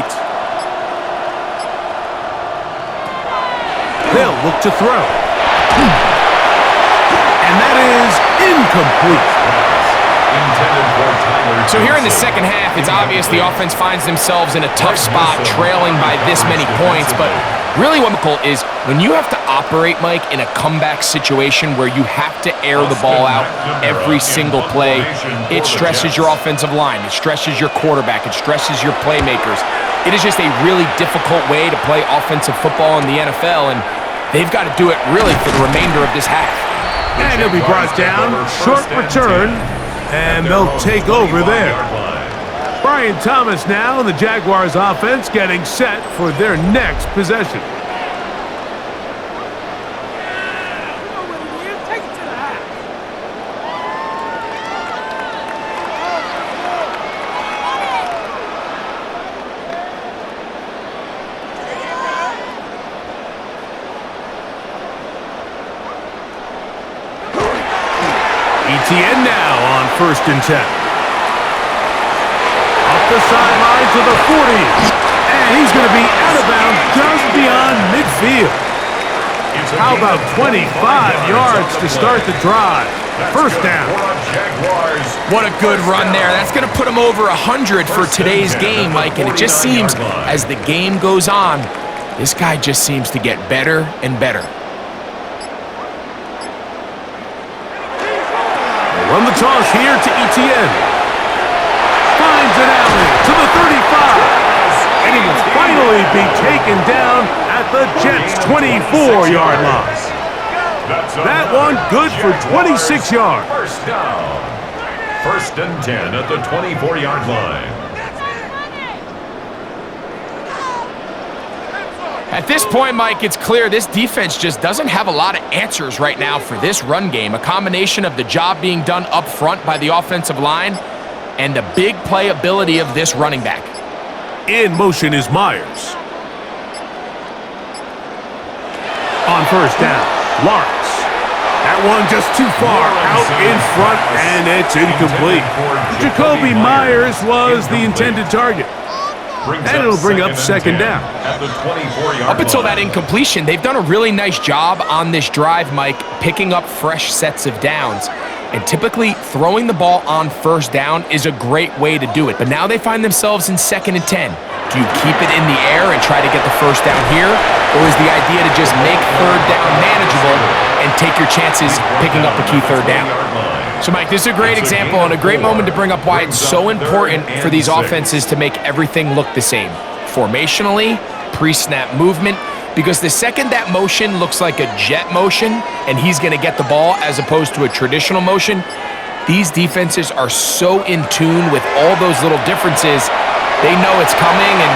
They'll look to throw. And that is incomplete. So here in the 2nd half, it's obvious the offense finds themselves in a tough spot, trailing by this many points. But really what is when you have to operate, Mike, in a comeback situation where you have to air the ball out every single play, it stresses your offensive line. It stresses your quarterback. It stresses your playmakers. It is just a really difficult way to play offensive football in the NFL, and they've got to do it really for the remainder of this half. And he'll be brought down. Short return. And they'll take over there. Brian Thomas now and the Jaguars offense getting set for their next possession. ETN now on 1st and 10. Off the sideline to the 40. And he's going to be out of bounds just beyond midfield. How about 25 yards to start the drive? 1st down. What a good run there. That's going to put him over 100 for today's game, Mike. And it just seems as the game goes on, this guy just seems to get better and better. Run the toss here to ETN. Finds it out to the 35. And he will finally be taken down at the Jets' 24-yard line. That one good for 26 yards. 1st down. 1st and 10 at the 24-yard line. At this point, Mike, it's clear this defense just doesn't have a lot of answers right now for this run game. A combination of the job being done up front by the offensive line and the big playability of this running back. In motion is Myers. On 1st down, Lawrence. That one just too far out in front, and it's incomplete. Jacoby Myers was the intended target. brings And it'll bring up second 10 down. at the 24-yard Up until line. that incompletion, they've done a really nice job on this drive, Mike, picking up fresh sets of downs. And typically, throwing the ball on first down is a great way to do it. But now they find themselves in 2nd and 10. Do you keep it in the air and try to get the first down here? Or is the idea to just make third down manageable and take your chances picking up a key third down? So, Mike, this is a great example and a great moment to bring up why it's so important for these offenses to make everything look the same. Formationally, pre-snap movement, because the second that motion looks like a jet motion and he's going to get the ball as opposed to a traditional motion, these defenses are so in tune with all those little differences, they know it's coming and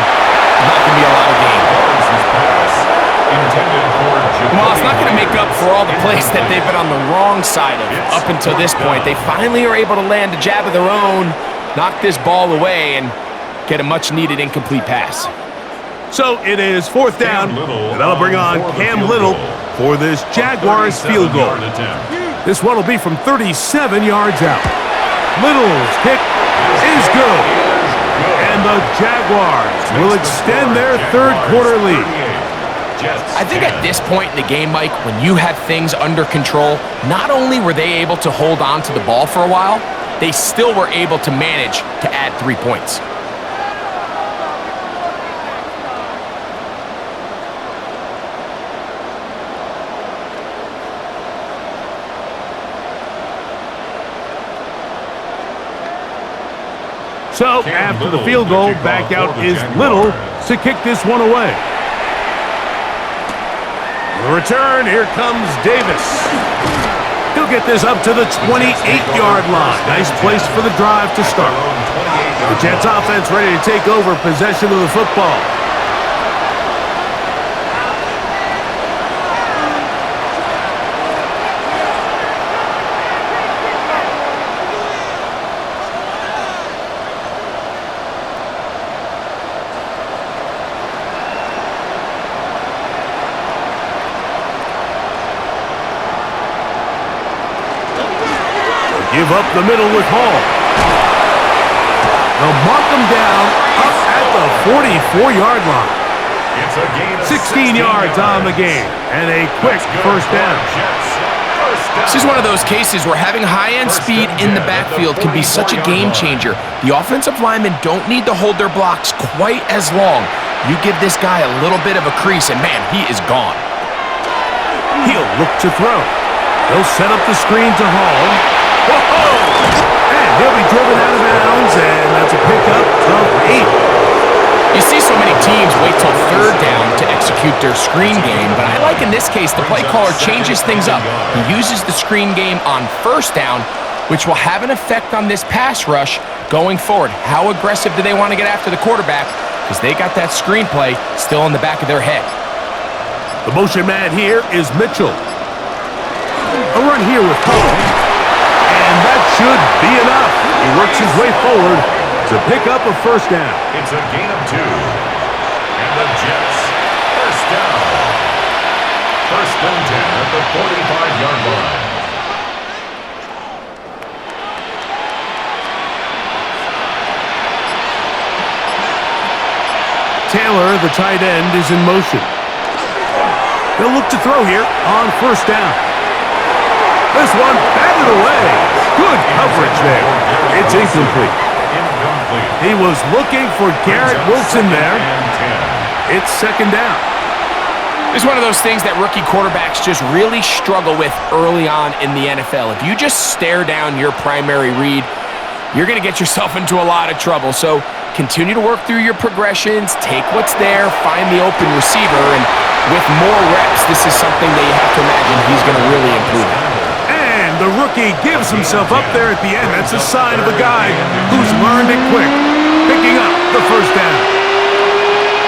not going to be a lot of gain. Well, it's not going to make up for all the plays that they've been on the wrong side of up until this point. They finally are able to land a jab of their own, knock this ball away, and get a much-needed incomplete pass. So it is 4th down, and that'll bring on Cam Little for this Jaguars field goal. This one will be from 37 yards out. Little's kick is good, and the Jaguars will extend their third quarter lead. I think at this point in the game, Mike, when you have things under control, not only were they able to hold on to the ball for a while, they still were able to manage to add 3 points. So after the field goal, back out is Little to kick this one away. The return, here comes Davis. He'll get this up to the 28-yard line. Nice place for the drive to start. The Jets offense ready to take over possession of the football. Give up the middle with Hall. They'll mark them down up at the 44-yard line. It's a gain of 16 yards on the game, and a quick first down. This is one of those cases where having high-end speed in the backfield can be such a game changer. The offensive linemen don't need to hold their blocks quite as long. You give this guy a little bit of a crease, and man, he is gone. He'll look to throw. He'll set up the screen to Hall. Whoa! And he'll be driven out of bounds, and that's a pickup of 8. You see so many teams wait till third down to execute their screen game, but I like in this case the play caller changes things up. He uses the screen game on first down, which will have an effect on this pass rush going forward. How aggressive do they want to get after the quarterback? Because they got that screen play still in the back of their head. The motion man here is Mitchell. A run here with Hall. And that should be enough. He works his way forward to pick up a first down. It's a gain of 2. And the Jets, first down. 1st and 10 at the 45-yard line. Taylor, the tight end, is in motion. They'll look to throw here on first down. This one batted away. Good coverage there. It's incomplete. He was looking for Garrett Wilson there. It's 2nd down. It's one of those things that rookie quarterbacks just really struggle with early on in the NFL. If you just stare down your primary read, you're going to get yourself into a lot of trouble. So continue to work through your progressions, take what's there, find the open receiver, and with more reps, this is something that you have to imagine he's going to really improve. And the rookie gives himself up there at the end. That's a sign of a guy who's learned it quick, picking up the first down.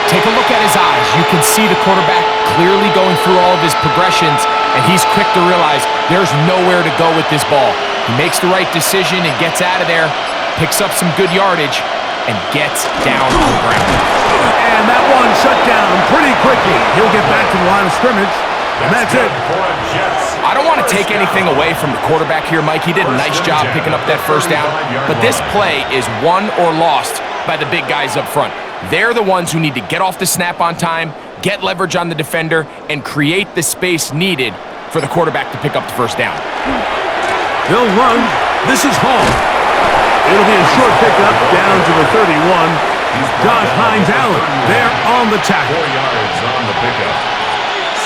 Take a look at his eyes. You can see the quarterback clearly going through all of his progressions, and he's quick to realize there's nowhere to go with this ball. He makes the right decision and gets out of there, picks up some good yardage, and gets down on the ground. And that one shut down pretty quickly. He'll get back to the line of scrimmage, and that's it. I don't want to take anything away from the quarterback here, Mike. He did a nice job picking up that first down, but this play is won or lost by the big guys up front. They're the ones who need to get off the snap on time, get leverage on the defender, and create the space needed for the quarterback to pick up the first down. They'll run. This is Hall. It'll be a short pickup down to the 31. Josh Hines Allen there on the tackle. 4 yards on the pickup.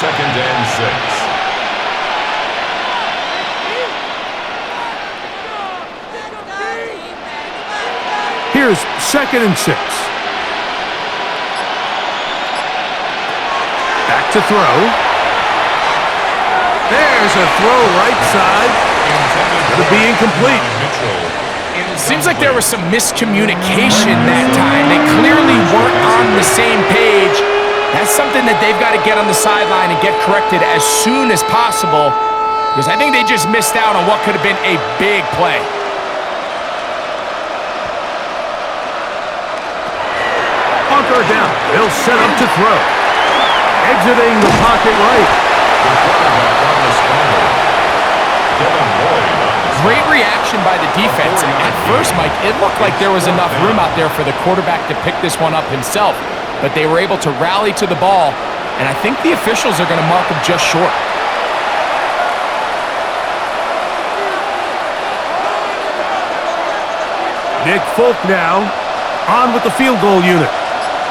2nd and 6. Here's 2nd and 6. Back to throw. There's a throw right side. It'll be incomplete. Seems like there was some miscommunication that time. They clearly weren't on the same page. That's something that they've got to get on the sideline and get corrected as soon as possible, because I think they just missed out on what could have been a big play. Bunker down. They'll set up to throw. Exiting the pocket right. Great reaction by the defense. At first, Mike, it looked like there was enough room out there for the quarterback to pick this one up himself, but they were able to rally to the ball, and I think the officials are going to mark him just short. Nick Folk now on with the field goal unit.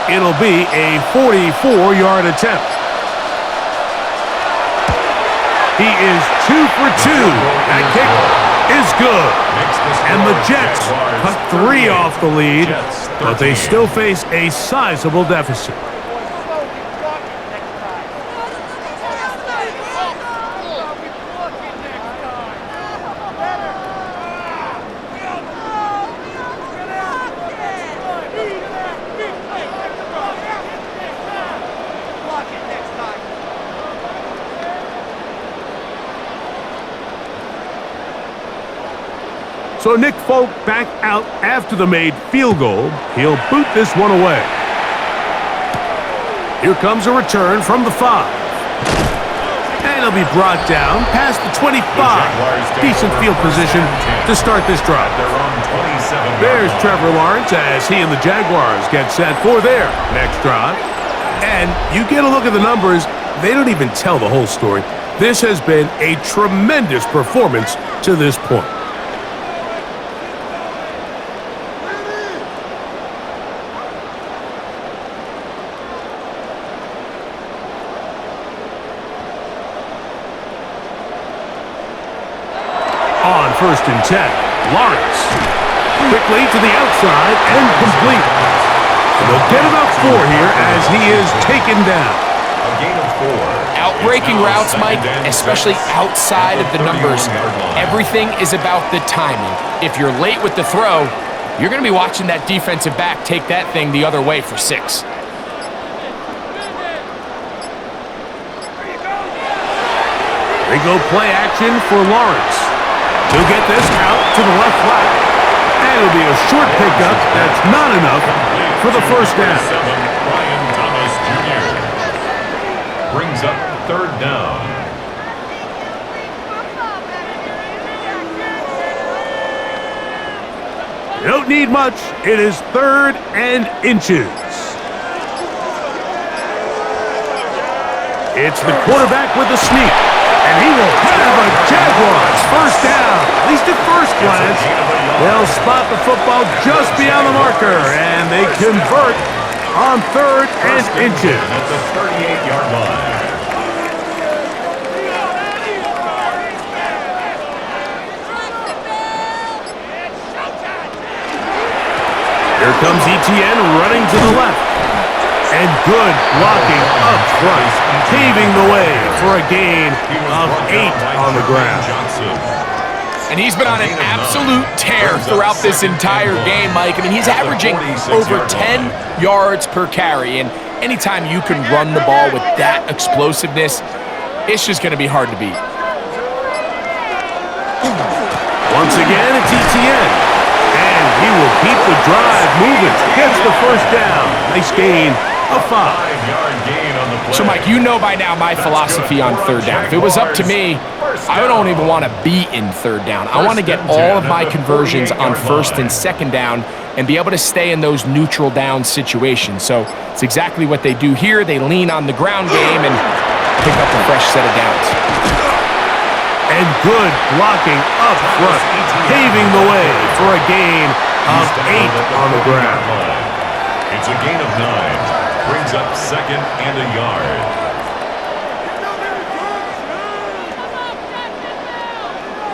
It'll be a 44-yard attempt. He is 2 for 2. That kick is good. And the Jets cut 3 off the lead, but they still face a sizable deficit. So Nick Folk back out after the made field goal. He'll boot this one away. Here comes a return from the 5. And he'll be brought down past the 25. Decent field position to start this drive. There's Trevor Lawrence as he and the Jaguars get set for their next drive. And you get a look at the numbers, they don't even tell the whole story. This has been a tremendous performance to this point. On 1st and 10, Lawrence quickly to the outside and complete. And they'll get about 4 here as he is taken down. A gain of 4. Outbreaking routes, Mike, especially outside of the numbers, everything is about the timing. If you're late with the throw, you're going to be watching that defensive back take that thing the other way for 6. They go play action for Lawrence. He'll get this out to the left flat. And it'll be a short pickup that's not enough for the first down. Ryan Thomas Jr. brings up 3rd down. You don't need much. It is 3rd and inches. It's the quarterback with the sneak. And he will have a Jaguars first down. At least at first glance, they'll spot the football just beyond the marker, and they convert on 3rd and inches. At the 38-yard line. Here comes Etienne running to the left. And good blocking up front, paving the way for a gain of 8 on the ground. And he's been on an absolute tear throughout this entire game, Mike. I mean, he's averaging over 10 yards per carry. And anytime you can run the ball with that explosiveness, it's just going to be hard to beat. Once again, it's Etienne. And he will keep the drive moving. Gets the first down. Nice gain. A 5-yard gain on the play. So, Mike, you know by now my philosophy on 3rd down. If it was up to me, I don't even want to be in 3rd down. I want to get all of my conversions on 1st and 2nd down and be able to stay in those neutral down situations. So it's exactly what they do here. They lean on the ground game and pick up a fresh set of downs. And good blocking up front, paving the way for a gain of 8 on the ground. It's a gain of 9. Brings up second and a yard.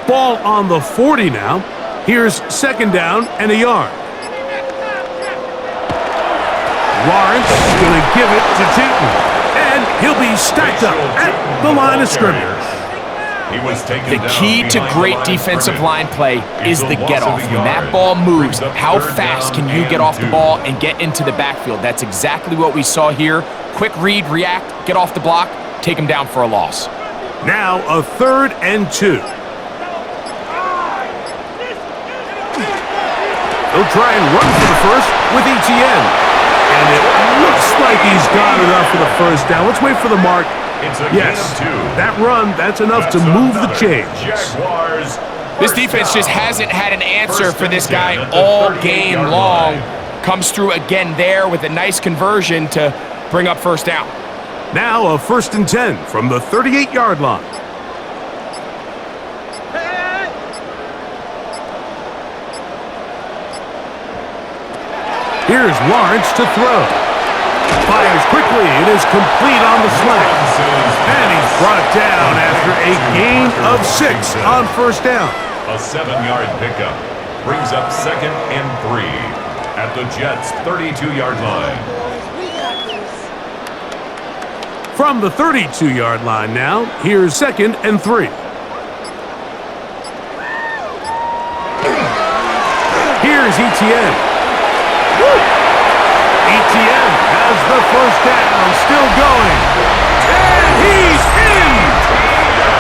Ball on the 40 now. Here's second down and a yard. Lawrence going to give it to Tootin. And he'll be stacked up at the line of scrimmage. The key to great defensive line play is the get-off. When that ball moves, how fast can you get off the ball and get into the backfield? That's exactly what we saw here. Quick read, react, get off the block, take him down for a loss. Now a 3rd and 2. He'll try and run for the first with Etienne. And it looks like he's got enough for the first down. Let's wait for the mark. Yes, that run, that's enough to move the chains. This defense just hasn't had an answer for this guy all game long. Comes through again there with a nice conversion to bring up first down. Now a 1st and 10 from the 38-yard line. Here's Lawrence to throw. Fires quickly. It is complete on the slant. And he's brought down after a gain of 6 on first down. A 7-yard pickup brings up second and 3 at the Jets' 32-yard line. From the 32-yard line now, here's second and 3. Here's Etienne. Etienne has the first down, still going. And he's in!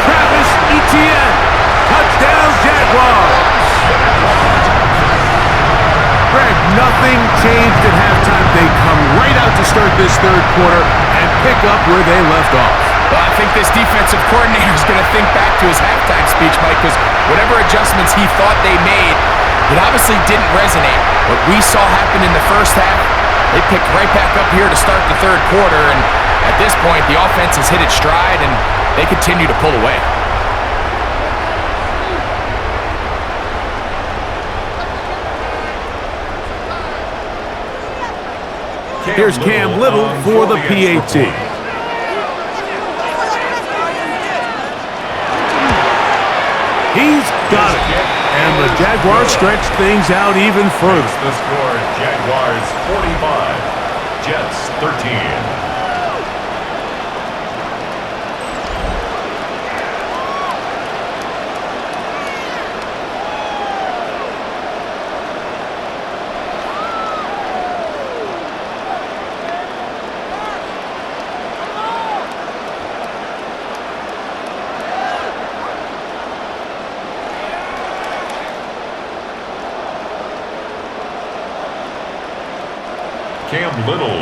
Travis Etienne, touchdown Jaguars. Greg, nothing changed at halftime. They come right out to start this 3rd quarter and pick up where they left off. Well, I think this defensive coordinator is going to think back to his halftime speech, Mike, because whatever adjustments he thought they made, it obviously didn't resonate. What we saw happen in the first half, they picked right back up here to start the 3rd quarter, and at this point, the offense has hit its stride, and they continue to pull away. Here's Cam Little for the PAT. He's got it. And the Jaguars stretch things out even further. The score, Jaguars 45, Jets 13.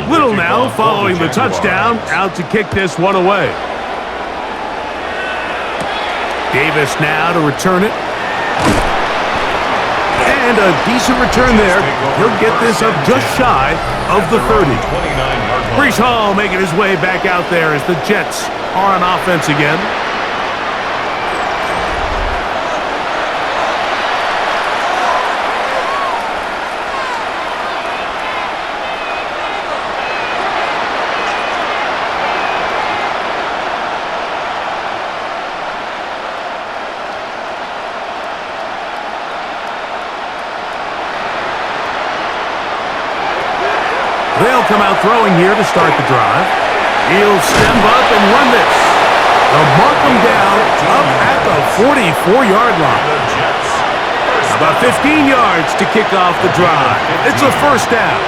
Little now following the touchdown, out to kick this one away. Davis now to return it. And a decent return there. He'll get this up just shy of the 30. Breece Hall making his way back out there as the Jets are on offense again. They'll come out throwing here to start the drive. He'll stem up and run this. They'll mark him down up at the 44-yard line. About 15 yards to kick off the drive. It's a first down.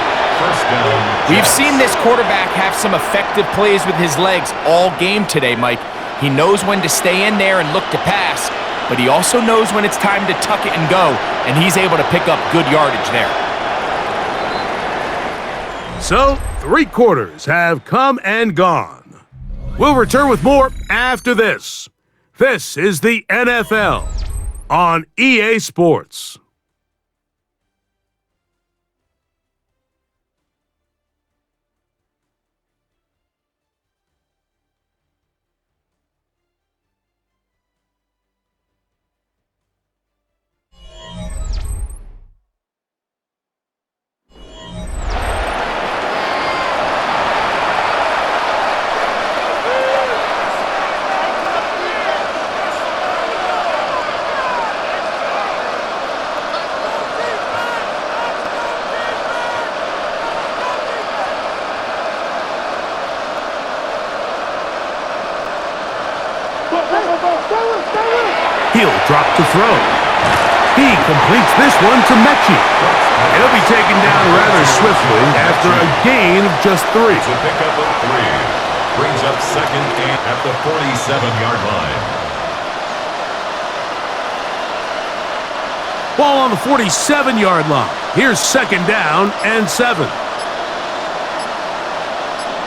We've seen this quarterback have some effective plays with his legs all game today, Mike. He knows when to stay in there and look to pass, but he also knows when it's time to tuck it and go, and he's able to pick up good yardage there. So, 3 quarters have come and gone. We'll return with more after this. This is the NFL on EA Sports. He'll drop to throw. He completes this one to Mechie. He'll be taken down rather swiftly after a gain of just 3. It's a pickup of 3. Brings up second and at the 47-yard line. Ball on the 47-yard line. Here's second down and 7.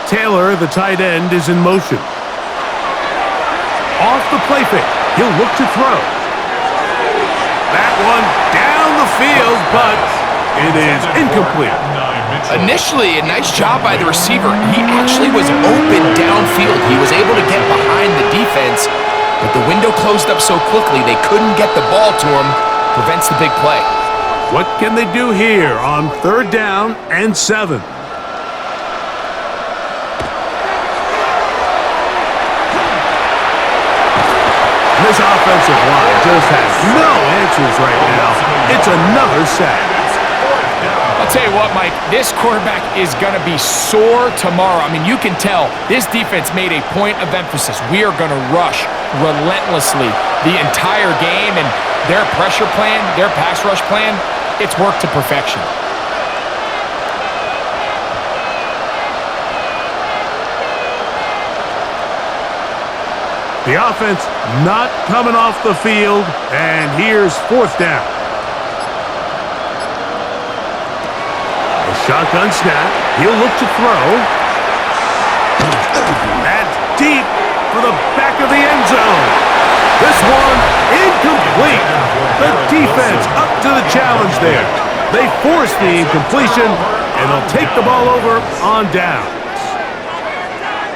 Taylor, the tight end, is in motion. Off the play fake. He'll look to throw. That one down the field, but it is incomplete. Initially, a nice job by the receiver. He actually was open downfield. He was able to get behind the defense, but the window closed up so quickly they couldn't get the ball to him. Prevents the big play. What can they do here on third down and 7? This offensive line just has no answers right now. It's another sack. I'll tell you what, Mike, this quarterback is going to be sore tomorrow. I mean, you can tell this defense made a point of emphasis. We are going to rush relentlessly the entire game, and their pressure plan, their pass rush plan, it's worked to perfection. The offense not coming off the field, and here's fourth down. A shotgun snap. He'll look to throw. That's deep for the back of the end zone. This one incomplete. The defense up to the challenge there. They force the incompletion, and they'll take the ball over on down.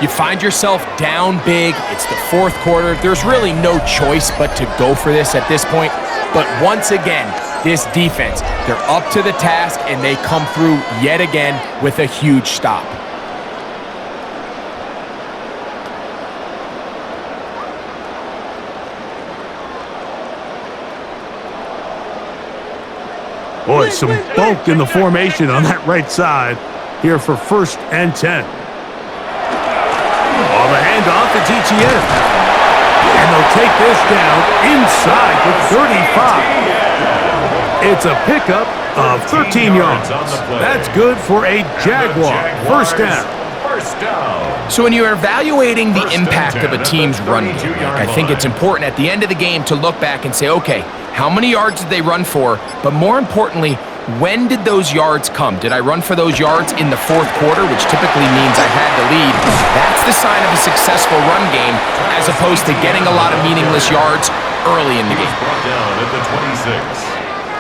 You find yourself down big. It's the fourth quarter. There's really no choice but to go for this at this point. But once again, this defense, they're up to the task, and they come through yet again with a huge stop. Boy, some bulk in the formation on that right side here for first and 10. On the handoff, it's Etienne. And they'll take this down inside the 35. It's a pickup of 13 yards. That's good for a Jaguar first down. So when you're evaluating the impact of a team's run game, I think it's important at the end of the game to look back and say, okay, how many yards did they run for? But more importantly, when did those yards come? Did I run for those yards in the fourth quarter, which typically means I had the lead? That's the sign of a successful run game, as opposed to getting a lot of meaningless yards early in the game. Brought down at the 26.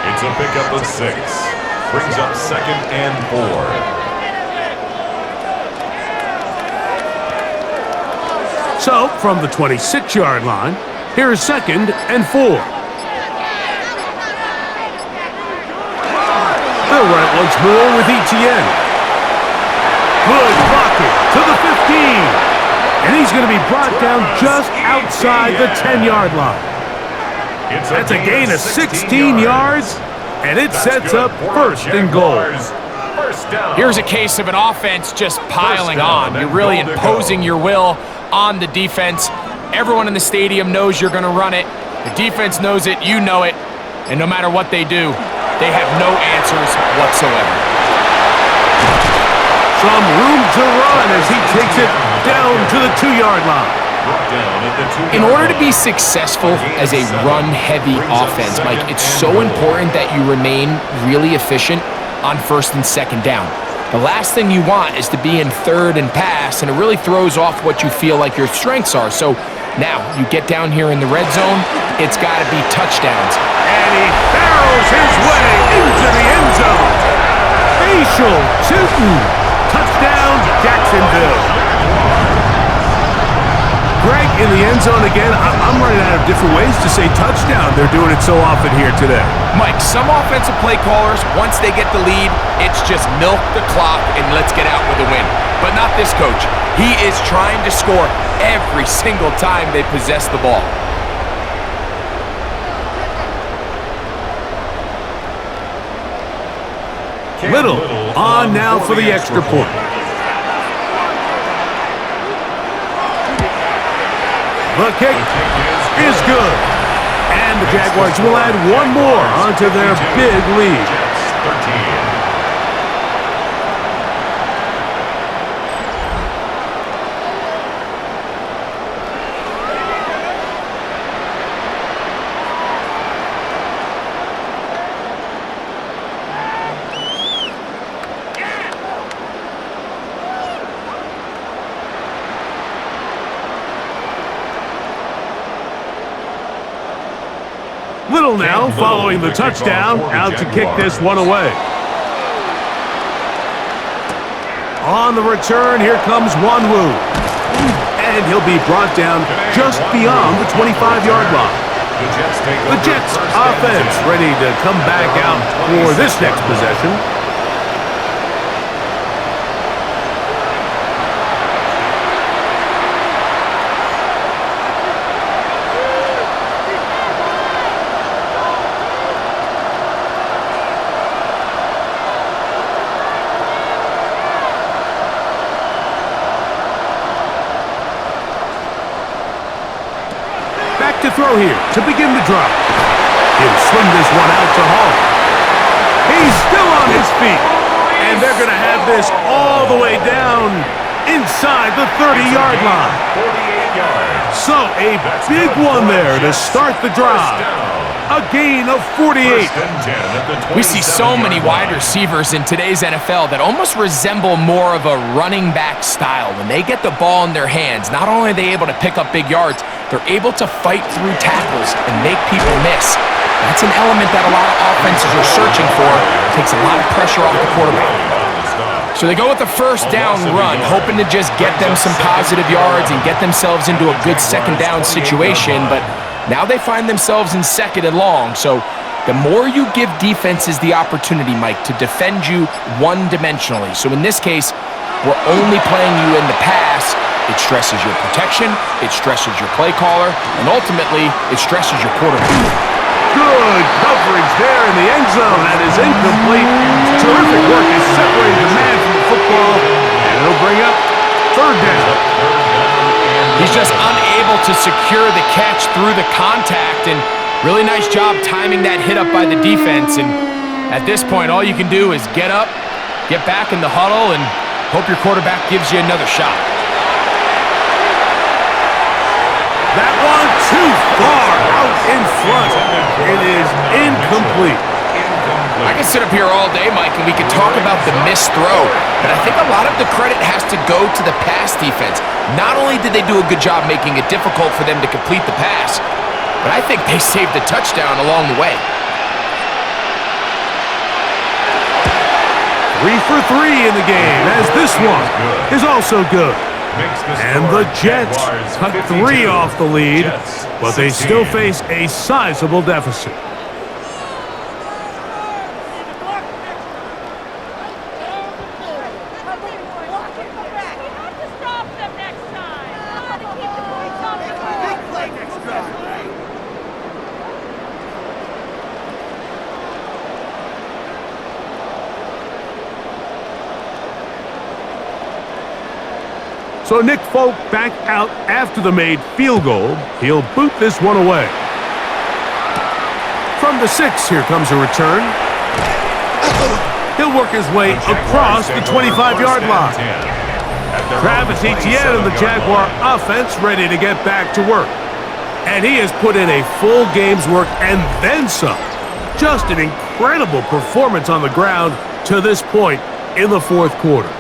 It's a pickup of 6. Brings up second and 4. So, from the 26-yard line, here's second and 4. They'll run it once more with Etienne. Good pocket to the 15. And he's going to be brought down just outside the 10-yard line. That's a gain of 16 yards, and it sets up first and goal. Here's a case of an offense just piling on. You're really imposing your will on the defense. Everyone in the stadium knows you're going to run it. The defense knows it, you know it, and no matter what they do, they have no answers whatsoever. Some room to run as he takes it down to the 2-yard line. In order to be successful as a run-heavy offense, Mike, it's so important that you remain really efficient on first and second down. The last thing you want is to be in third and pass, and it really throws off what you feel like your strengths are. So now you get down here in the red zone, it's got to be touchdowns. And he barrels his way into the end zone. Facial shooting. Touchdown, Jacksonville. Greg in the end zone again. I'm running out of different ways to say touchdown. They're doing it so often here today. Mike, some offensive play callers, once they get the lead, it's just milk the clock and let's get out with a win. But not this coach. He is trying to score every single time they possess the ball. Little on now for the extra point. The kick is good. And the Jaguars will add one more onto their big lead. Jets 13. Little now following the touchdown, out to kick this one away. On the return, here comes Wanwu. And he'll be brought down just beyond the 25-yard line. The Jets offense ready to come back out for this next possession. To throw here to begin the drive. He'll swing this one out to Hall. He's still on his feet. And they're going to have this all the way down inside the 30-yard line. 48 yards. So a big one there to start the drive. A gain of 48. We see so many wide receivers in today's NFL that almost resemble more of a running back style. When they get the ball in their hands, not only are they able to pick up big yards, they're able to fight through tackles and make people miss. That's an element that a lot of offenses are searching for. Takes a lot of pressure off the quarterback. So they go with the first down run, hoping to just get them some positive yards and get themselves into a good second down situation, but now they find themselves in second and long. So the more you give defenses the opportunity, Mike, to defend you one-dimensionally. So in this case, we're only playing you in the pass. It stresses your protection, it stresses your play caller, and ultimately, it stresses your quarterback. Good coverage there in the end zone. That is incomplete. Terrific work is separating the man from the football, and it'll bring up third down. He's just unable to secure the catch through the contact, and really nice job timing that hit up by the defense. And at this point, all you can do is get up, get back in the huddle, and hope your quarterback gives you another shot. That one too far out in front. It is incomplete. I can sit up here all day, Mike, and we can talk about the missed throw, but I think a lot of the credit has to go to the pass defense. Not only did they do a good job making it difficult for them to complete the pass, but I think they saved the touchdown along the way. 3 for 3 in the game, as this one is also good. And the Jets cut 3 off the lead, but they still face a sizable deficit. So Nick Folk back out after the made field goal. He'll boot this one away. From the 6, here comes a return. He'll work his way across the 25-yard line. Travis Etienne and the Jaguar offense ready to get back to work. And he has put in a full game's work and then some. Just an incredible performance on the ground to this point in the fourth quarter.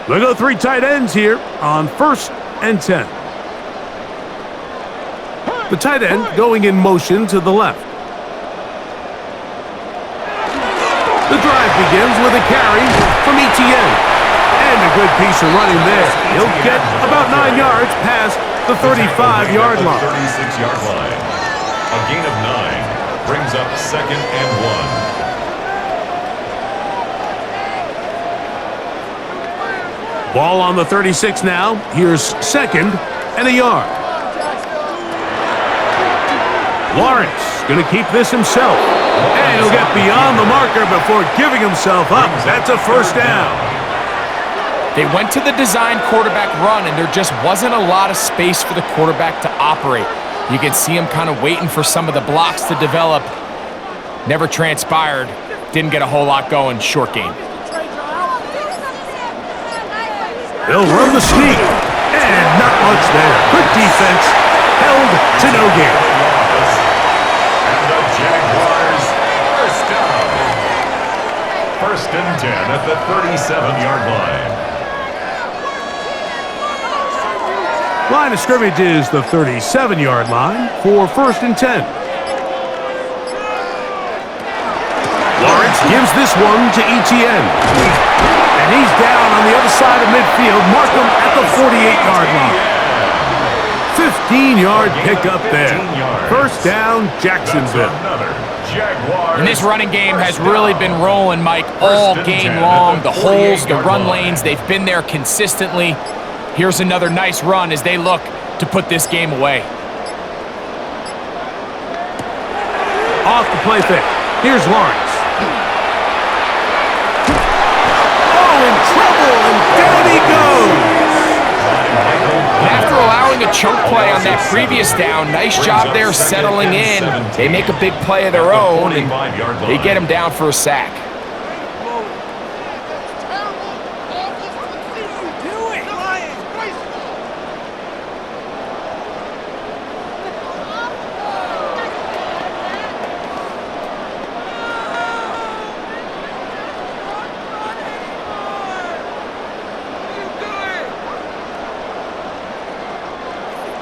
They go 3 tight ends here on 1st and 10. The tight end going in motion to the left. The drive begins with a carry from Etienne. And a good piece of running there. He'll get about 9 yards past the 35-yard line. 36-yard line. A gain of 9 brings up 2nd and 1. Ball on the 36 now. Here's 2nd and a yard. Lawrence going to keep this himself. And he'll get beyond the marker before giving himself up. That's a first down. They went to the design quarterback run, and there just wasn't a lot of space for the quarterback to operate. You can see him kind of waiting for some of the blocks to develop. Never transpired. Didn't get a whole lot going. Short game. They'll run the sneak. And not much there. Quick defense. Held to no gain. And the Jaguars first down. First and 10 at the 37-yard line. Line of scrimmage is the 37-yard line for first and 10. Lawrence gives this one to Etienne. And he's down on the other side of midfield. Mark him at the 48-yard line. 15-yard pickup there. First down, Jacksonville. And this running game has really been rolling, Mike, all game long. The holes, the run lanes, they've been there consistently. Here's another nice run as they look to put this game away. Off the play fake. Here's Lawrence. Oh, in trouble, and down he goes. After allowing a chunk play on that previous down, nice job there settling in. They make a big play of their own, and they get him down for a sack.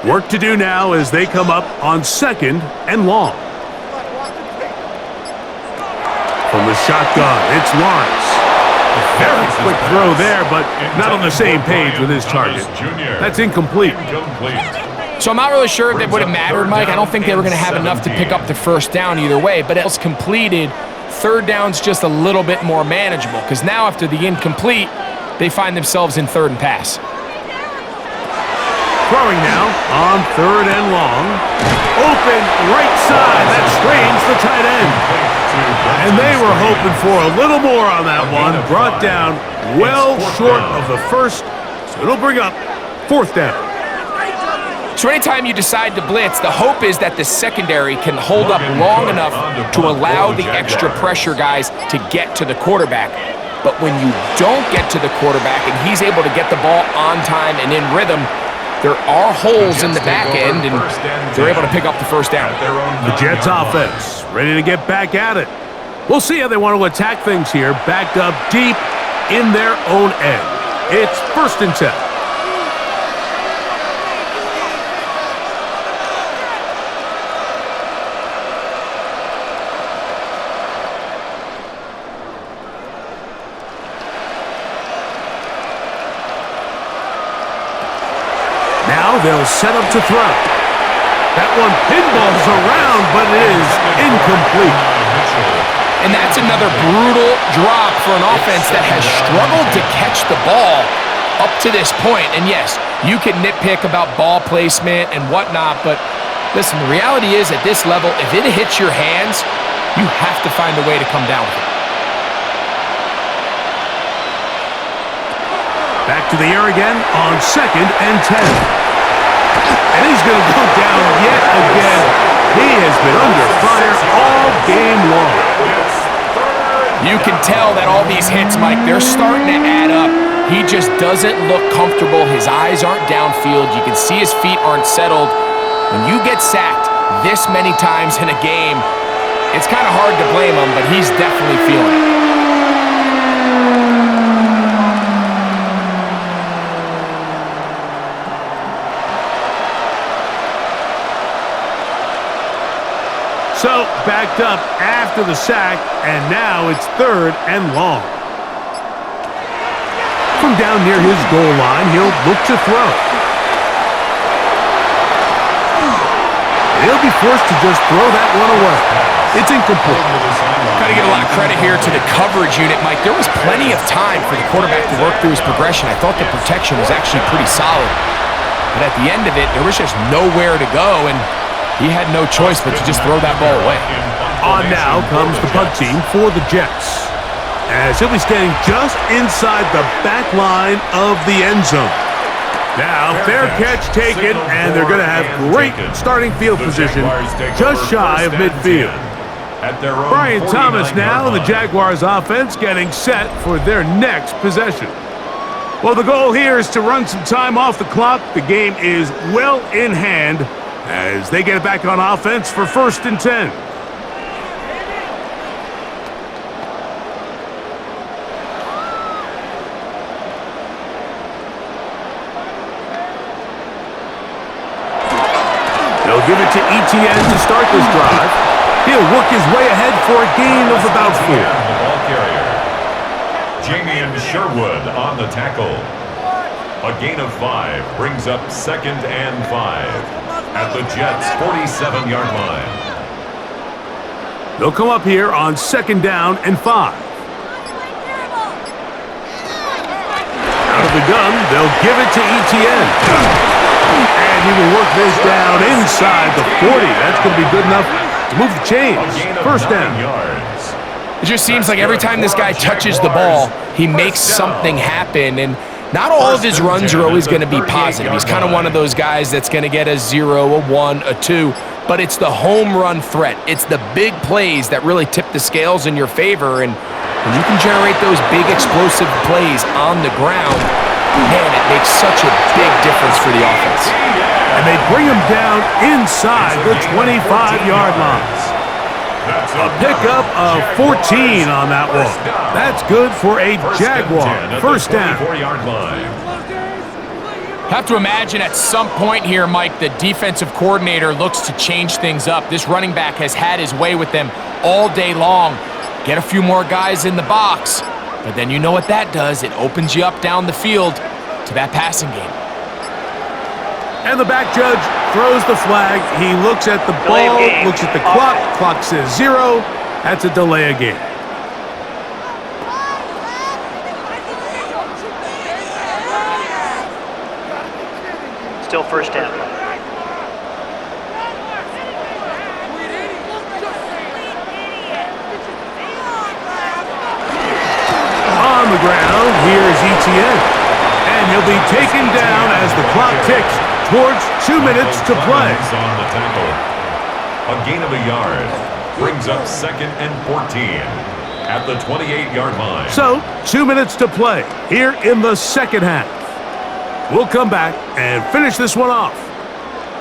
Work to do now as they come up on second and long. From the shotgun, it's Lawrence. A very quick throw there, but not on the same page with his target. That's incomplete. So I'm not really sure if it would have mattered, Mike. I don't think they were going to have enough to pick up the first down either way, but it was completed. Third down's just a little bit more manageable because now after the incomplete, they find themselves in third and pass. Throwing now on third and long. Open right side. That strains the tight end. And they were hoping for a little more on that one. Brought down well short of the first. So it'll bring up fourth down. So anytime you decide to blitz, the hope is that the secondary can hold up long enough to allow the extra pressure guys to get to the quarterback. But when you don't get to the quarterback and he's able to get the ball on time and in rhythm, there are holes in the back end, and they're able to pick up the first down. The Jets offense ready to get back at it. We'll see how they want to attack things here, backed up deep in their own end. It's first and 10. Now they'll set up to throw. That one pinballs around, but it is incomplete. And that's another brutal drop for an offense that has struggled to catch the ball up to this point. And yes, you can nitpick about ball placement and whatnot, but listen, the reality is at this level, if it hits your hands, you have to find a way to come down with it. Back to the air again on second and 10. And he's going to go down yet again. He has been under fire all game long. You can tell that all these hits, Mike, they're starting to add up. He just doesn't look comfortable. His eyes aren't downfield. You can see his feet aren't settled. When you get sacked this many times in a game, it's kind of hard to blame him, but he's definitely feeling it. So, backed up after the sack, and now it's third and long. From down near his goal line, he'll look to throw. He'll be forced to just throw that one away. It's incomplete. Got to give a lot of credit here to the coverage unit, Mike. There was plenty of time for the quarterback to work through his progression. I thought the protection was actually pretty solid. But at the end of it, there was just nowhere to go, and He had no choice but to just throw that ball away. On now comes the punt team for the Jets, as he'll be standing just inside the back line of the end zone. Now, fair catch taken, and they're going to have great starting field position just shy of midfield. Brian Thomas now, and the Jaguars offense getting set for their next possession. Well, the goal here is to run some time off the clock. The game is well in hand as they get it back on offense for 1st and 10. They'll give it to Etienne to start this drive. He'll work his way ahead for a gain of about 4. The ball carrier. Jamie and Sherwood on the tackle. A gain of 5 brings up 2nd and 5 at the Jets' 47-yard line. They'll come up here on 2nd down and 5. Out of the gun, they'll give it to Etienne. And he will work this down inside the 40. That's going to be good enough to move the chains. 1st down. It just seems like every time this guy touches the ball, he makes something happen. And not all of his runs are always going to be positive. He's kind of one of those guys that's going to get a 0, a 1, a 2. But it's the home run threat. It's the big plays that really tip the scales in your favor. And when you can generate those big explosive plays on the ground, man, it makes such a big difference for the offense. And they bring him down inside the 25-yard line. A pickup of 14 on that one. That's good for a Jaguar. 1st down. Have to imagine at some point here, Mike, the defensive coordinator looks to change things up. This running back has had his way with them all day long. Get a few more guys in the box. But then you know what that does. It opens you up down the field to that passing game. And the back judge throws the flag. He looks at the ball, looks at the clock. Clock says 0. That's a delay of game. Still 1st down. On the ground, here's Etienne. And he'll be taken down as the clock ticks towards 2 minutes to play. On the tackle. A gain of a yard brings up 2nd and 14 at the 28-yard line. So, 2 minutes to play here in the 2nd half. We'll come back and finish this one off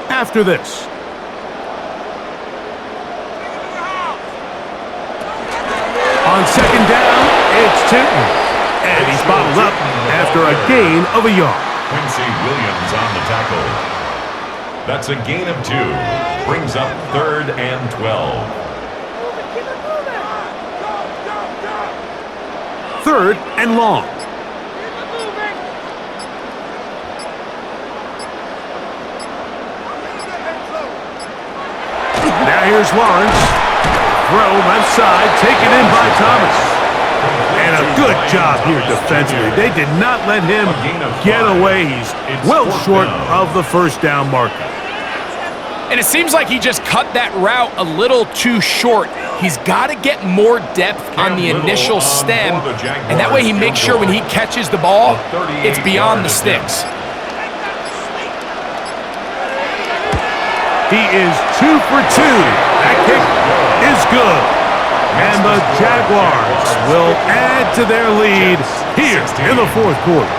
after this. On 2nd down, it's Tinton. And he's bottled up after a gain of a yard. Quincy Williams on the tackle. That's a gain of 2. Brings up 3rd and 12. 3rd and long. Now here's Lawrence. Throw left side, taken in by Thomas. And a good job here defensively. They did not let him get away. He's well short of the 1st down marker. And it seems like he just cut that route a little too short. He's got to get more depth on the initial stem, and that way he makes sure when he catches the ball, it's beyond the sticks. He is 2 for 2. That kick is good. And the Jaguars will add to their lead here in the 4th quarter.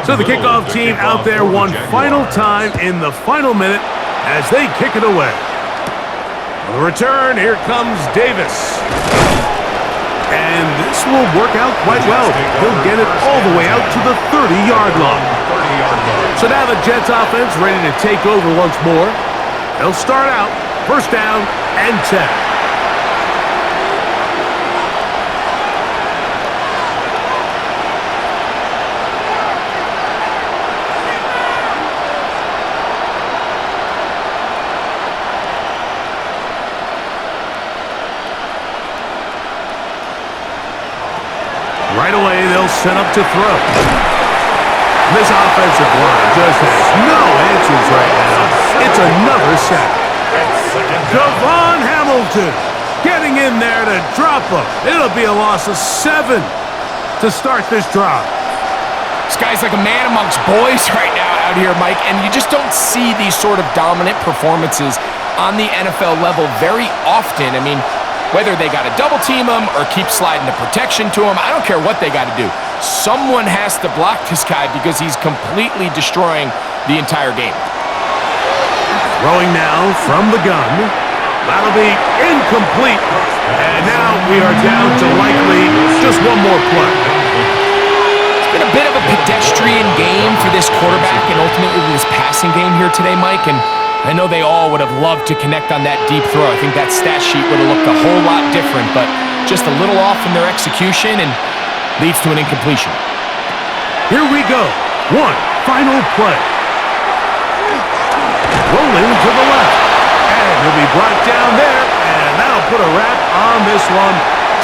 So the kickoff team out there one final time in the final minute as they kick it away. On the return, here comes Davis. And this will work out quite well. He'll get it all the way out to the 30-yard line. So now the Jets offense ready to take over once more. They'll start out 1st down and 10. set up to throw. This offensive line just has no answers right now. It's another sack. Devon Hamilton getting in there to drop him. It'll be a loss of 7 to start this drive. This guy's like a man amongst boys right now out here, Mike, and you just don't see these sort of dominant performances on the NFL level very often. I mean, whether they got to double team him or keep sliding the protection to him, I don't care what they got to do. Someone has to block this guy because he's completely destroying the entire game. Throwing now from the gun. That'll be incomplete. And now we are down to likely just one more play. It's been a bit of a pedestrian game for this quarterback and ultimately this passing game here today, Mike. And I know they all would have loved to connect on that deep throw. I think that stat sheet would have looked a whole lot different, but just a little off in their execution and leads to an incompletion. Here we go. One final play. Rolling to the left. And he'll be brought down there, and that'll put a wrap on this one.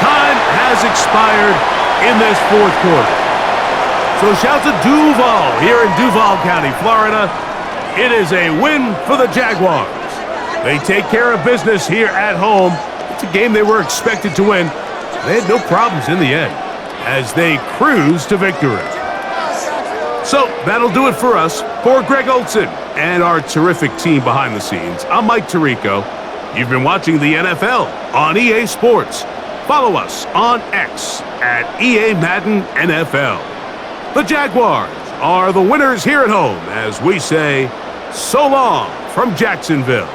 Time has expired in this fourth quarter. So shout to Duval here in Duval County, Florida. It is a win for the Jaguars. They take care of business here at home. It's a game they were expected to win. They had no problems in the end as they cruise to victory. So that'll do it for us. For Greg Olson and our terrific team behind the scenes, I'm Mike Tirico. You've been watching the NFL on EA Sports. Follow us on X at EA Madden NFL. The Jaguars are the winners here at home as we say so long from Jacksonville.